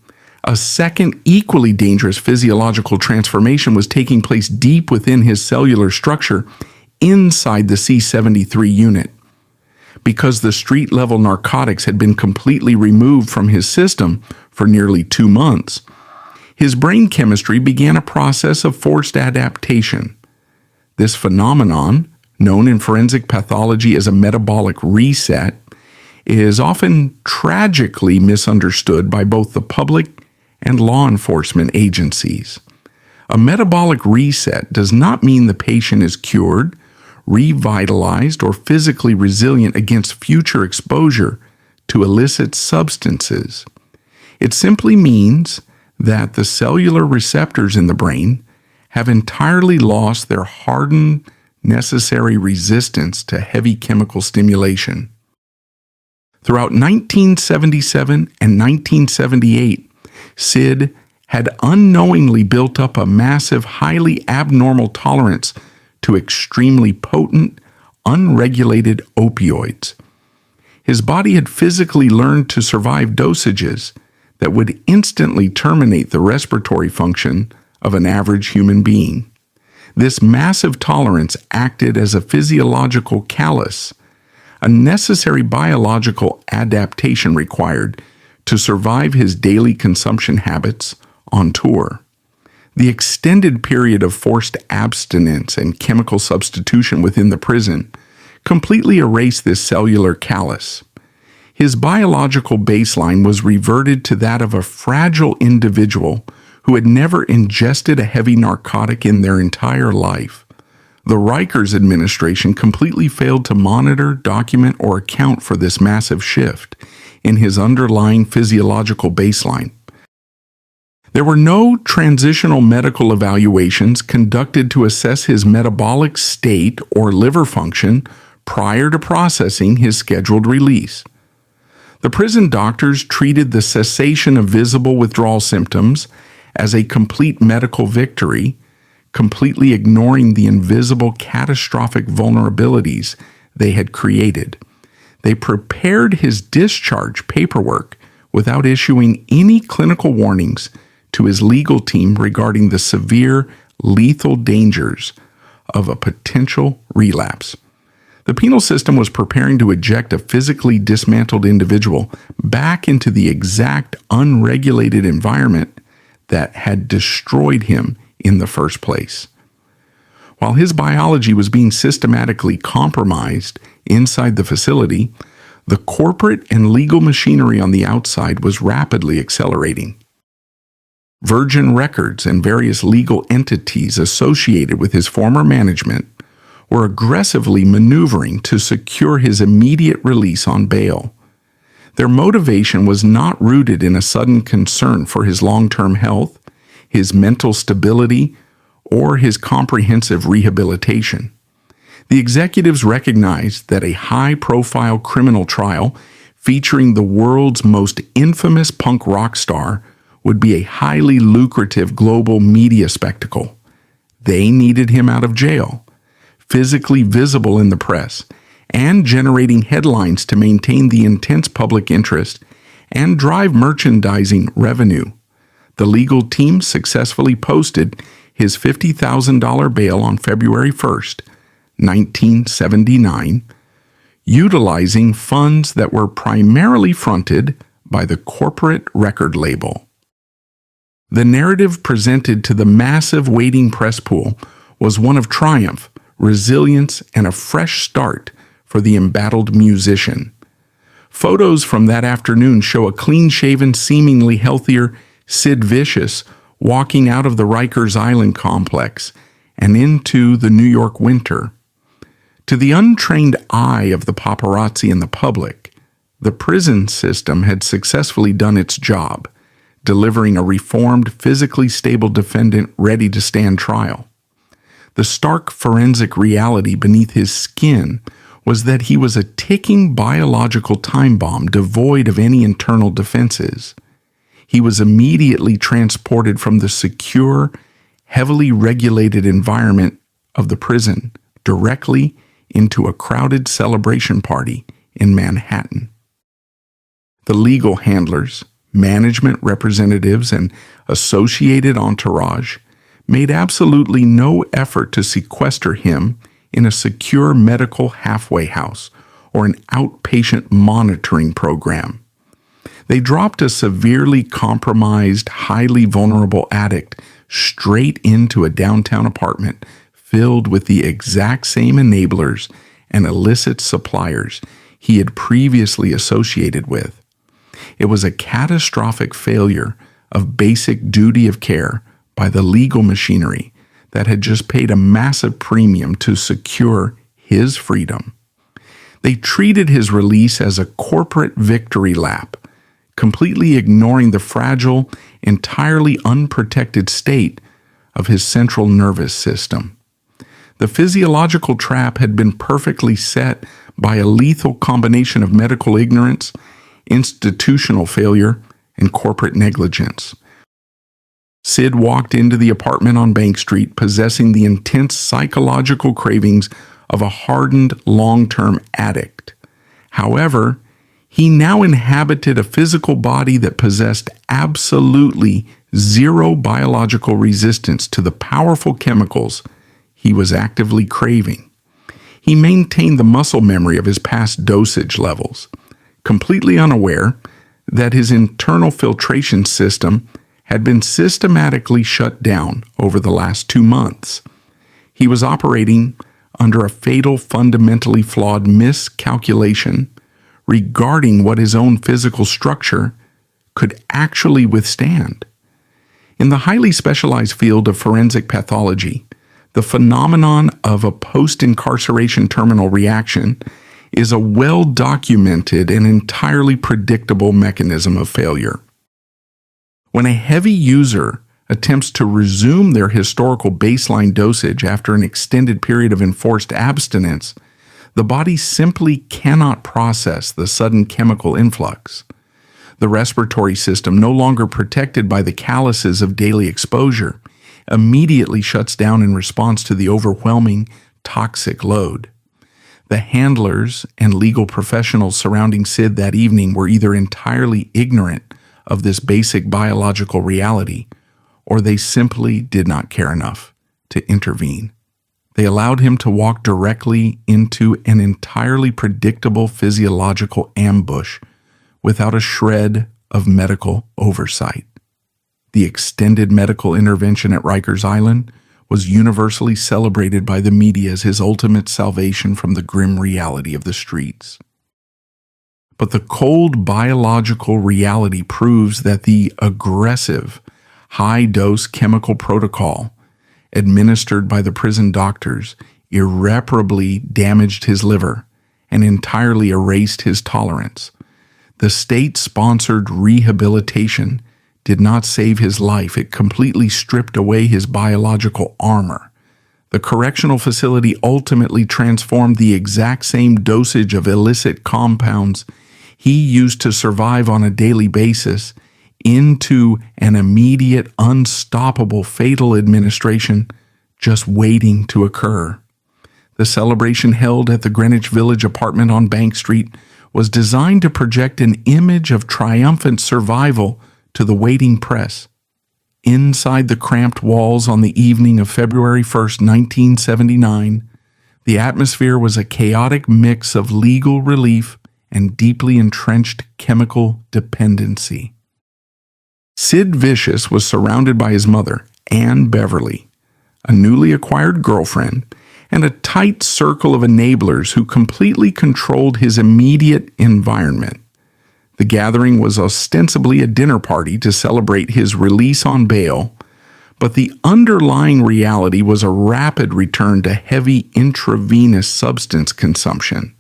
a second equally dangerous physiological transformation was taking place deep within his cellular structure inside the C-73 unit. Because the street-level narcotics had been completely removed from his system for nearly 2 months, his brain chemistry began a process of forced adaptation. This phenomenon, known in forensic pathology as a metabolic reset, is often tragically misunderstood by both the public and law enforcement agencies. A metabolic reset does not mean the patient is cured, revitalized, or physically resilient against future exposure to illicit substances. It simply means that the cellular receptors in the brain have entirely lost their hardened, necessary resistance to heavy chemical stimulation. Throughout 1977 and 1978, Sid had unknowingly built up a massive, highly abnormal tolerance to extremely potent, unregulated opioids. His body had physically learned to survive dosages that would instantly terminate the respiratory function of an average human being. This massive tolerance acted as a physiological callus, a necessary biological adaptation required to survive his daily consumption habits on tour. The extended period of forced abstinence and chemical substitution within the prison completely erased this cellular callus. His biological baseline was reverted to that of a fragile individual who had never ingested a heavy narcotic in their entire life. The Rikers administration completely failed to monitor, document, or account for this massive shift in his underlying physiological baseline. There were no transitional medical evaluations conducted to assess his metabolic state or liver function prior to processing his scheduled release. The prison doctors treated the cessation of visible withdrawal symptoms as a complete medical victory, completely ignoring the invisible catastrophic vulnerabilities they had created. They prepared his discharge paperwork without issuing any clinical warnings to his legal team regarding the severe, lethal dangers of a potential relapse. The penal system was preparing to eject a physically dismantled individual back into the exact unregulated environment that had destroyed him in the first place. While his biology was being systematically compromised inside the facility, the corporate and legal machinery on the outside was rapidly accelerating. Virgin Records and various legal entities associated with his former management were aggressively maneuvering to secure his immediate release on bail. Their motivation was not rooted in a sudden concern for his long-term health, his mental stability, or his comprehensive rehabilitation. The executives recognized that a high-profile criminal trial featuring the world's most infamous punk rock star would be a highly lucrative global media spectacle. They needed him out of jail, physically visible in the press, and generating headlines to maintain the intense public interest and drive merchandising revenue. The legal team successfully posted his $50,000 bail on February 1st, 1979, utilizing funds that were primarily fronted by the corporate record label. The narrative presented to the massive waiting press pool was one of triumph, resilience, and a fresh start for the embattled musician. Photos from that afternoon show a clean-shaven, seemingly healthier Sid Vicious walking out of the Rikers Island complex and into the New York winter. To the untrained eye of the paparazzi and the public, the prison system had successfully done its job, delivering a reformed, physically stable defendant ready to stand trial. The stark forensic reality beneath his skin was that he was a ticking biological time bomb devoid of any internal defenses. He was immediately transported from the secure, heavily regulated environment of the prison directly into a crowded celebration party in Manhattan. The legal handlers, management representatives, and associated entourage made absolutely no effort to sequester him in a secure medical halfway house or an outpatient monitoring program. They dropped a severely compromised, highly vulnerable addict straight into a downtown apartment filled with the exact same enablers and illicit suppliers he had previously associated with. It was a catastrophic failure of basic duty of care by the legal machinery that had just paid a massive premium to secure his freedom. They treated his release as a corporate victory lap, completely ignoring the fragile, entirely unprotected state of his central nervous system. The physiological trap had been perfectly set by a lethal combination of medical ignorance, institutional failure, and corporate negligence. Sid walked into the apartment on Bank Street possessing the intense psychological cravings of a hardened long-term addict. However, he now inhabited a physical body that possessed absolutely zero biological resistance to the powerful chemicals he was actively craving. He maintained the muscle memory of his past dosage levels, completely unaware that his internal filtration system had been systematically shut down over the last 2 months. He was operating under a fatal, fundamentally flawed miscalculation regarding what his own physical structure could actually withstand. In the highly specialized field of forensic pathology, the phenomenon of a post-incarceration terminal reaction is a well-documented and entirely predictable mechanism of failure. When a heavy user attempts to resume their historical baseline dosage after an extended period of enforced abstinence, the body simply cannot process the sudden chemical influx. The respiratory system, no longer protected by the calluses of daily exposure, immediately shuts down in response to the overwhelming toxic load. The handlers and legal professionals surrounding Sid that evening were either entirely ignorant of this basic biological reality, or they simply did not care enough to intervene. They allowed him to walk directly into an entirely predictable physiological ambush without a shred of medical oversight. The extended medical intervention at Rikers Island was universally celebrated by the media as his ultimate salvation from the grim reality of the streets. But the cold biological reality proves that the aggressive, high-dose chemical protocol administered by the prison doctors irreparably damaged his liver and entirely erased his tolerance. The state-sponsored rehabilitation did not save his life. It completely stripped away his biological armor. The correctional facility ultimately transformed the exact same dosage of illicit compounds he used to survive on a daily basis into an immediate, unstoppable, fatal administration just waiting to occur. The celebration held at the Greenwich Village apartment on Bank Street was designed to project an image of triumphant survival to the waiting press. Inside the cramped walls on the evening of February 1st, 1979, The atmosphere was a chaotic mix of legal relief and deeply entrenched chemical dependency. Sid Vicious was surrounded by his mother, Anne Beverly, a newly acquired girlfriend, and a tight circle of enablers who completely controlled his immediate environment. The gathering was ostensibly a dinner party to celebrate his release on bail, but the underlying reality was a rapid return to heavy intravenous substance consumption.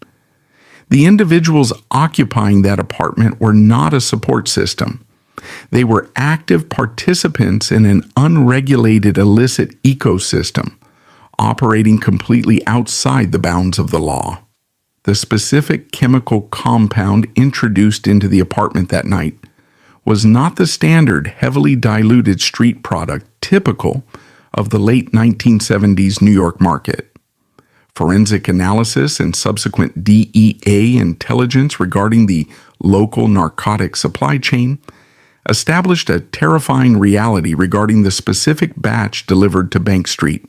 The individuals occupying that apartment were not a support system. They were active participants in an unregulated illicit ecosystem, operating completely outside the bounds of the law. The specific chemical compound introduced into the apartment that night was not the standard heavily diluted street product typical of the late 1970s New York market. Forensic analysis and subsequent DEA intelligence regarding the local narcotic supply chain established a terrifying reality regarding the specific batch delivered to Bank Street.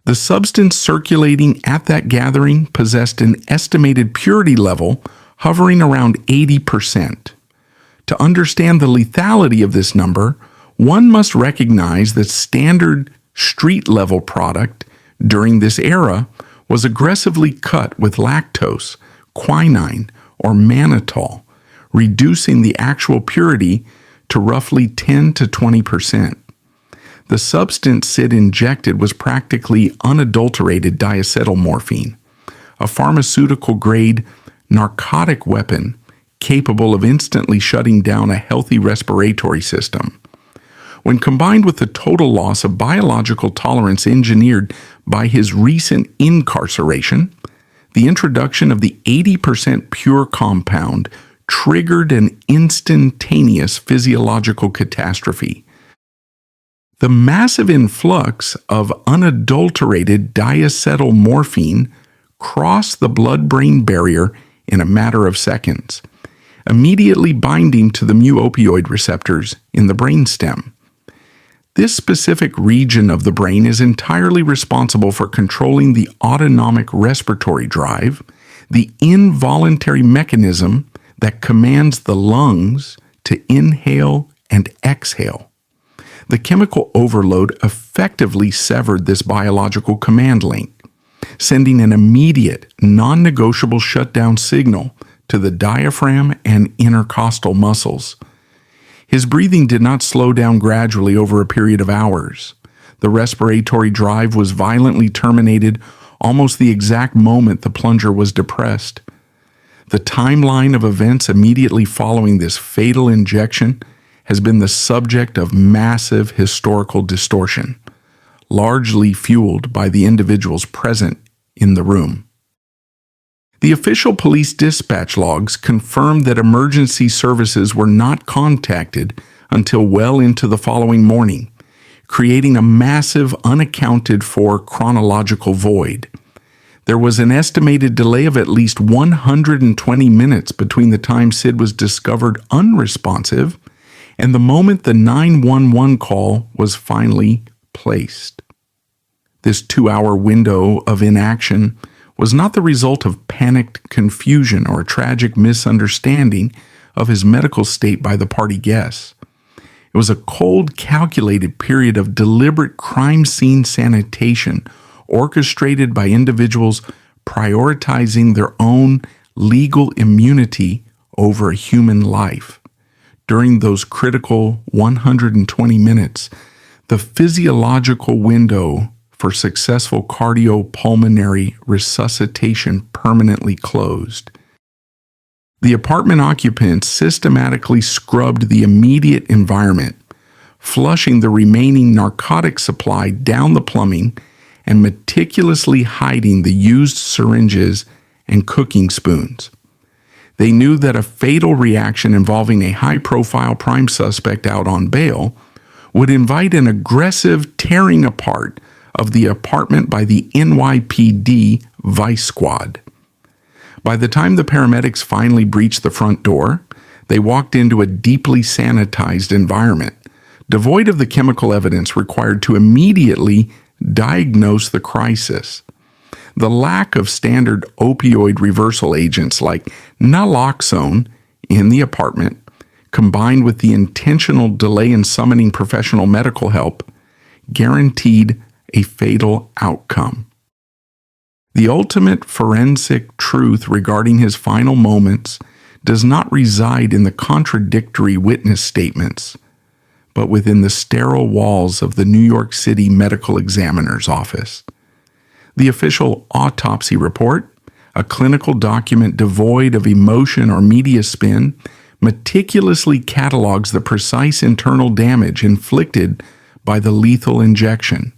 The substance circulating at that gathering possessed an estimated purity level hovering around 80%. To understand the lethality of this number, one must recognize that standard street-level product during this era was aggressively cut with lactose, quinine, or mannitol, reducing the actual purity to roughly 10 to 20%. The substance Sid injected was practically unadulterated diacetylmorphine, a pharmaceutical-grade narcotic weapon capable of instantly shutting down a healthy respiratory system. When combined with the total loss of biological tolerance engineered by his recent incarceration, the introduction of the 80% pure compound triggered an instantaneous physiological catastrophe. The massive influx of unadulterated diacetylmorphine crossed the blood-brain barrier in a matter of seconds, immediately binding to the mu-opioid receptors in the brainstem. This specific region of the brain is entirely responsible for controlling the autonomic respiratory drive, the involuntary mechanism that commands the lungs to inhale and exhale. The chemical overload effectively severed this biological command link, sending an immediate, non-negotiable shutdown signal to the diaphragm and intercostal muscles. His breathing did not slow down gradually over a period of hours. The respiratory drive was violently terminated almost the exact moment the plunger was depressed. The timeline of events immediately following this fatal injection has been the subject of massive historical distortion, largely fueled by the individuals present in the room. The official police dispatch logs confirmed that emergency services were not contacted until well into the following morning, creating a massive unaccounted for chronological void. There was an estimated delay of at least 120 minutes between the time Sid was discovered unresponsive and the moment the 911 call was finally placed. This 2-hour window of inaction was not the result of panicked confusion or a tragic misunderstanding of his medical state by the party guests. It was a cold, calculated period of deliberate crime scene sanitation orchestrated by individuals prioritizing their own legal immunity over a human life. During those critical 120 minutes, the physiological window for successful cardiopulmonary resuscitation permanently closed. The apartment occupants systematically scrubbed the immediate environment, flushing the remaining narcotic supply down the plumbing and meticulously hiding the used syringes and cooking spoons. They knew that a fatal reaction involving a high-profile prime suspect out on bail would invite an aggressive tearing apart of the apartment by the NYPD Vice Squad. By the time the paramedics finally breached the front door, they walked into a deeply sanitized environment, devoid of the chemical evidence required to immediately diagnose the crisis. The lack of standard opioid reversal agents like naloxone in the apartment, combined with the intentional delay in summoning professional medical help, guaranteed a fatal outcome. The ultimate forensic truth regarding his final moments does not reside in the contradictory witness statements, but within the sterile walls of the New York City Medical Examiner's Office. The official autopsy report, a clinical document devoid of emotion or media spin, meticulously catalogs the precise internal damage inflicted by the lethal injection.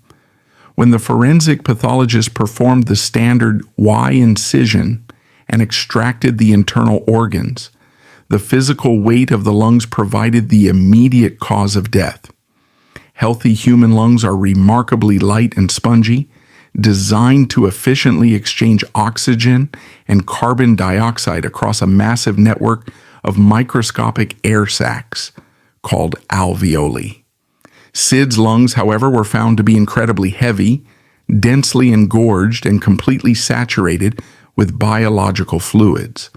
When the forensic pathologist performed the standard Y incision and extracted the internal organs, the physical weight of the lungs provided the immediate cause of death. Healthy human lungs are remarkably light and spongy, designed to efficiently exchange oxygen and carbon dioxide across a massive network of microscopic air sacs called alveoli. Sid's lungs, however, were found to be incredibly heavy, densely engorged, and completely saturated with biological fluids.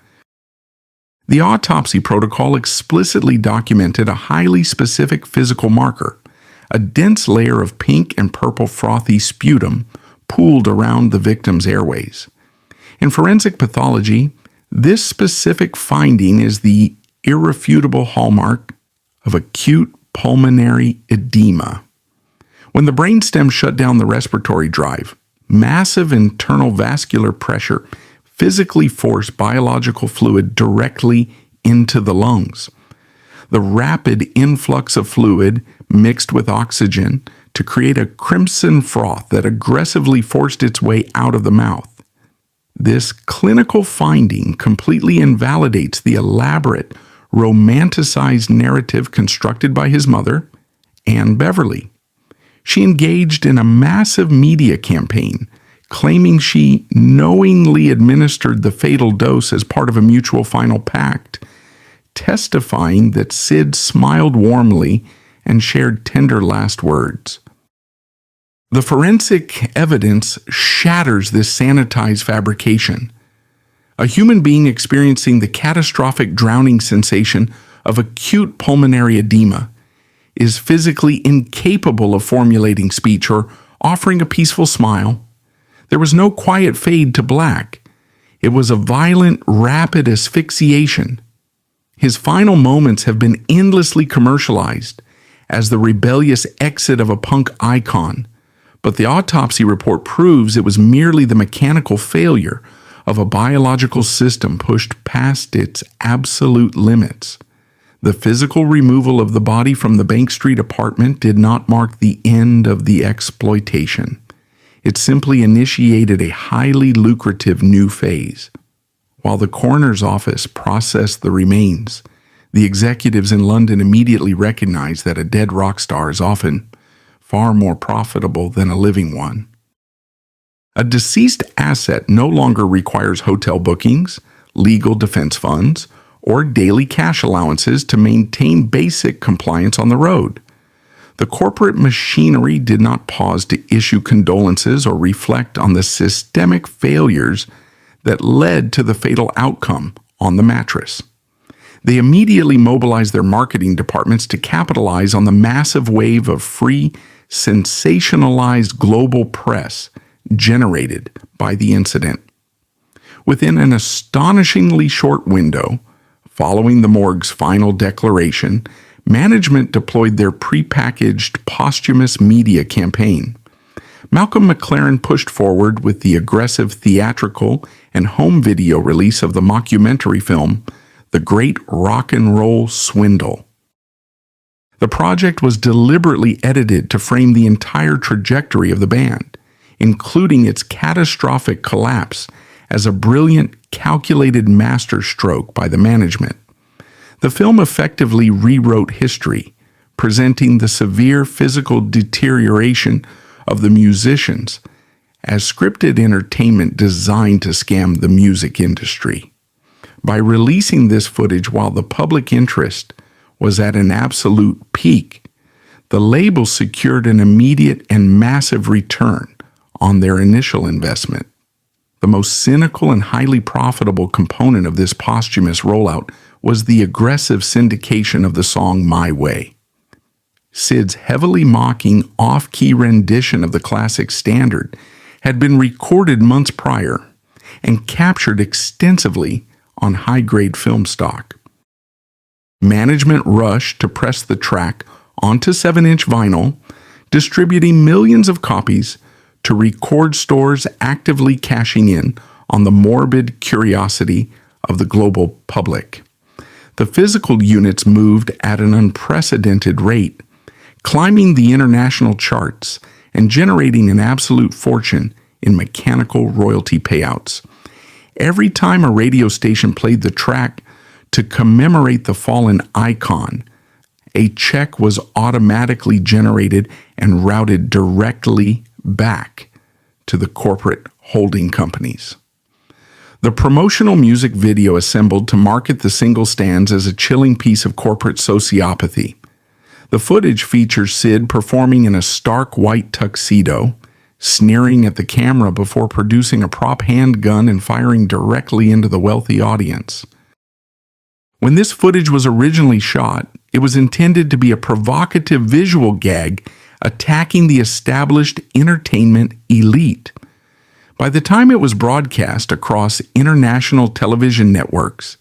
The autopsy protocol explicitly documented a highly specific physical marker, a dense layer of pink and purple frothy sputum pooled around the victim's airways. In forensic pathology, this specific finding is the irrefutable hallmark of acute pulmonary edema. When the brainstem shut down the respiratory drive, massive internal vascular pressure physically forced biological fluid directly into the lungs. The rapid influx of fluid mixed with oxygen to create a crimson froth that aggressively forced its way out of the mouth. This clinical finding completely invalidates the elaborate, romanticized narrative constructed by his mother, Anne Beverly. She engaged in a massive media campaign, claiming she knowingly administered the fatal dose as part of a mutual final pact, testifying that Sid smiled warmly and shared tender last words. The forensic evidence shatters this sanitized fabrication. A human being experiencing the catastrophic drowning sensation of acute pulmonary edema is physically incapable of formulating speech or offering a peaceful smile. There was no quiet fade to black. It was a violent, rapid asphyxiation. His final moments have been endlessly commercialized as the rebellious exit of a punk icon, but the autopsy report proves it was merely the mechanical failure of a biological system pushed past its absolute limits. The physical removal of the body from the Bank Street apartment did not mark the end of the exploitation. It simply initiated a highly lucrative new phase. While the coroner's office processed the remains, the executives in London immediately recognized that a dead rock star is often far more profitable than a living one. A deceased asset no longer requires hotel bookings, legal defense funds, or daily cash allowances to maintain basic compliance on the road. The corporate machinery did not pause to issue condolences or reflect on the systemic failures that led to the fatal outcome on the mattress. They immediately mobilized their marketing departments to capitalize on the massive wave of free, sensationalized global press generated by the incident. Within an astonishingly short window, following the morgue's final declaration, management deployed their prepackaged posthumous media campaign. Malcolm McLaren pushed forward with the aggressive theatrical and home video release of the mockumentary film, The Great Rock and Roll Swindle. The project was deliberately edited to frame the entire trajectory of the band, including its catastrophic collapse, as a brilliant, calculated masterstroke by the management. The film effectively rewrote history, presenting the severe physical deterioration of the musicians as scripted entertainment designed to scam the music industry. By releasing this footage while the public interest was at an absolute peak, the label secured an immediate and massive return on their initial investment. The most cynical and highly profitable component of this posthumous rollout was the aggressive syndication of the song My Way. Sid's heavily mocking off-key rendition of the classic standard had been recorded months prior and captured extensively on high-grade film stock. Management rushed to press the track onto 7-inch vinyl, distributing millions of copies to record stores actively cashing in on the morbid curiosity of the global public. The physical units moved at an unprecedented rate, climbing the international charts and generating an absolute fortune in mechanical royalty payouts. Every time a radio station played the track to commemorate the fallen icon, a check was automatically generated and routed directly back to the corporate holding companies. The promotional music video assembled to market the single stands as a chilling piece of corporate sociopathy. The footage features Sid performing in a stark white tuxedo, sneering at the camera before producing a prop handgun and firing directly into the wealthy audience. When this footage was originally shot, it was intended to be a provocative visual gag attacking the established entertainment elite. By the time it was broadcast across international television networks,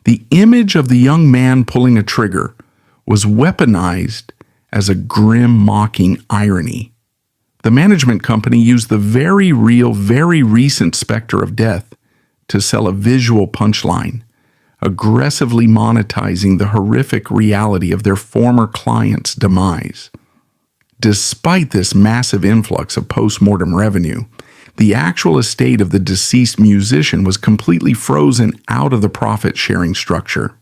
the image of the young man pulling a trigger was weaponized as a grim, mocking irony. The management company used the very real, very recent specter of death to sell a visual punchline, aggressively monetizing the horrific reality of their former client's demise. Despite this massive influx of post-mortem revenue, the actual estate of the deceased musician was completely frozen out of the profit-sharing structure.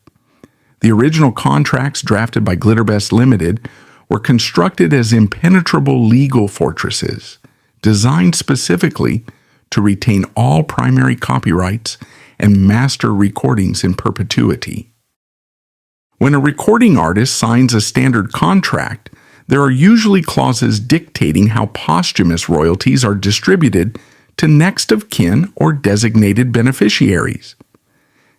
The original contracts drafted by Glitterbest Limited were constructed as impenetrable legal fortresses, designed specifically to retain all primary copyrights and master recordings in perpetuity. When a recording artist signs a standard contract, there are usually clauses dictating how posthumous royalties are distributed to next of kin or designated beneficiaries.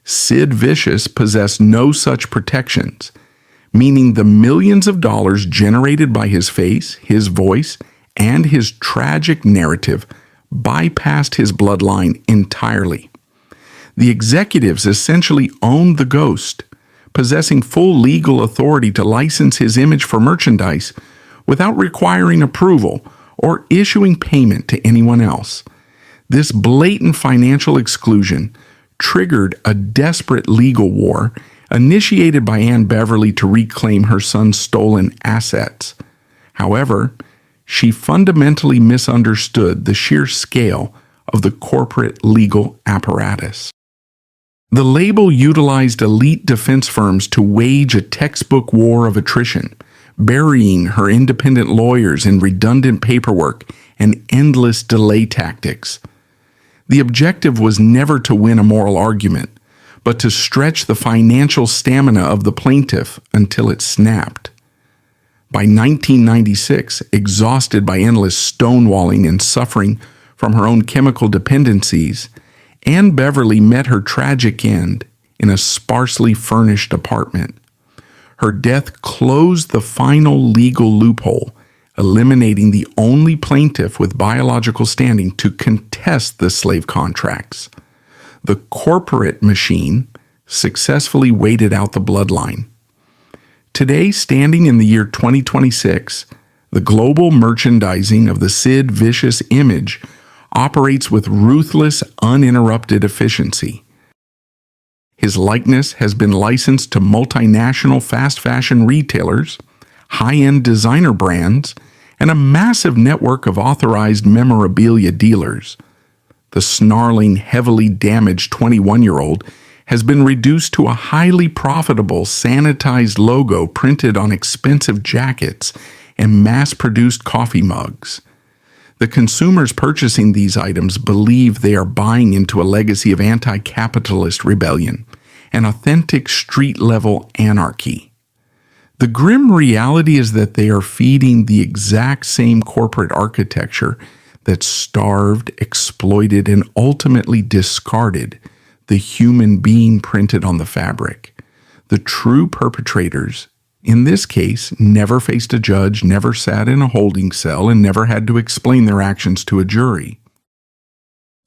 Sid Vicious possessed no such protections, meaning the millions of dollars generated by his face, his voice, and his tragic narrative bypassed his bloodline entirely. The executives essentially owned the ghost, possessing full legal authority to license his image for merchandise without requiring approval or issuing payment to anyone else. This blatant financial exclusion triggered a desperate legal war initiated by Anne Beverly to reclaim her son's stolen assets. However, she fundamentally misunderstood the sheer scale of the corporate legal apparatus. The label utilized elite defense firms to wage a textbook war of attrition, burying her independent lawyers in redundant paperwork and endless delay tactics. The objective was never to win a moral argument, but to stretch the financial stamina of the plaintiff until it snapped. By 1996, exhausted by endless stonewalling and suffering from her own chemical dependencies, Anne Beverly met her tragic end in a sparsely furnished apartment. Her death closed the final legal loophole, eliminating the only plaintiff with biological standing to contest the slave contracts. The corporate machine successfully waited out the bloodline. Today, standing in the year 2026, the global merchandising of the Sid Vicious image operates with ruthless, uninterrupted efficiency. His likeness has been licensed to multinational fast fashion retailers, high-end designer brands, and a massive network of authorized memorabilia dealers. The snarling, heavily damaged 21-year-old has been reduced to a highly profitable, sanitized logo printed on expensive jackets and mass-produced coffee mugs. The consumers purchasing these items believe they are buying into a legacy of anti-capitalist rebellion and authentic street-level anarchy. The grim reality is that they are feeding the exact same corporate architecture that starved, exploited, and ultimately discarded the human being printed on the fabric. The true perpetrators, in this case, never faced a judge, never sat in a holding cell, and never had to explain their actions to a jury.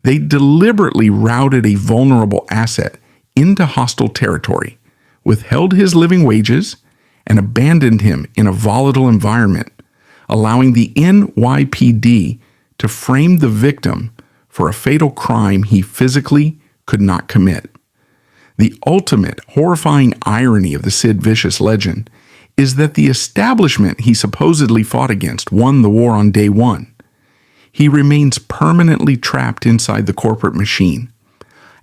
They deliberately routed a vulnerable asset into hostile territory, withheld his living wages, and abandoned him in a volatile environment, allowing the NYPD to frame the victim for a fatal crime he physically could not commit. The ultimate horrifying irony of the Sid Vicious legend is that the establishment he supposedly fought against won the war on day one. He remains permanently trapped inside the corporate machine,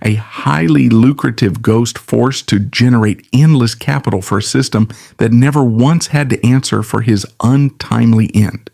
a highly lucrative ghost forced to generate endless capital for a system that never once had to answer for his untimely end.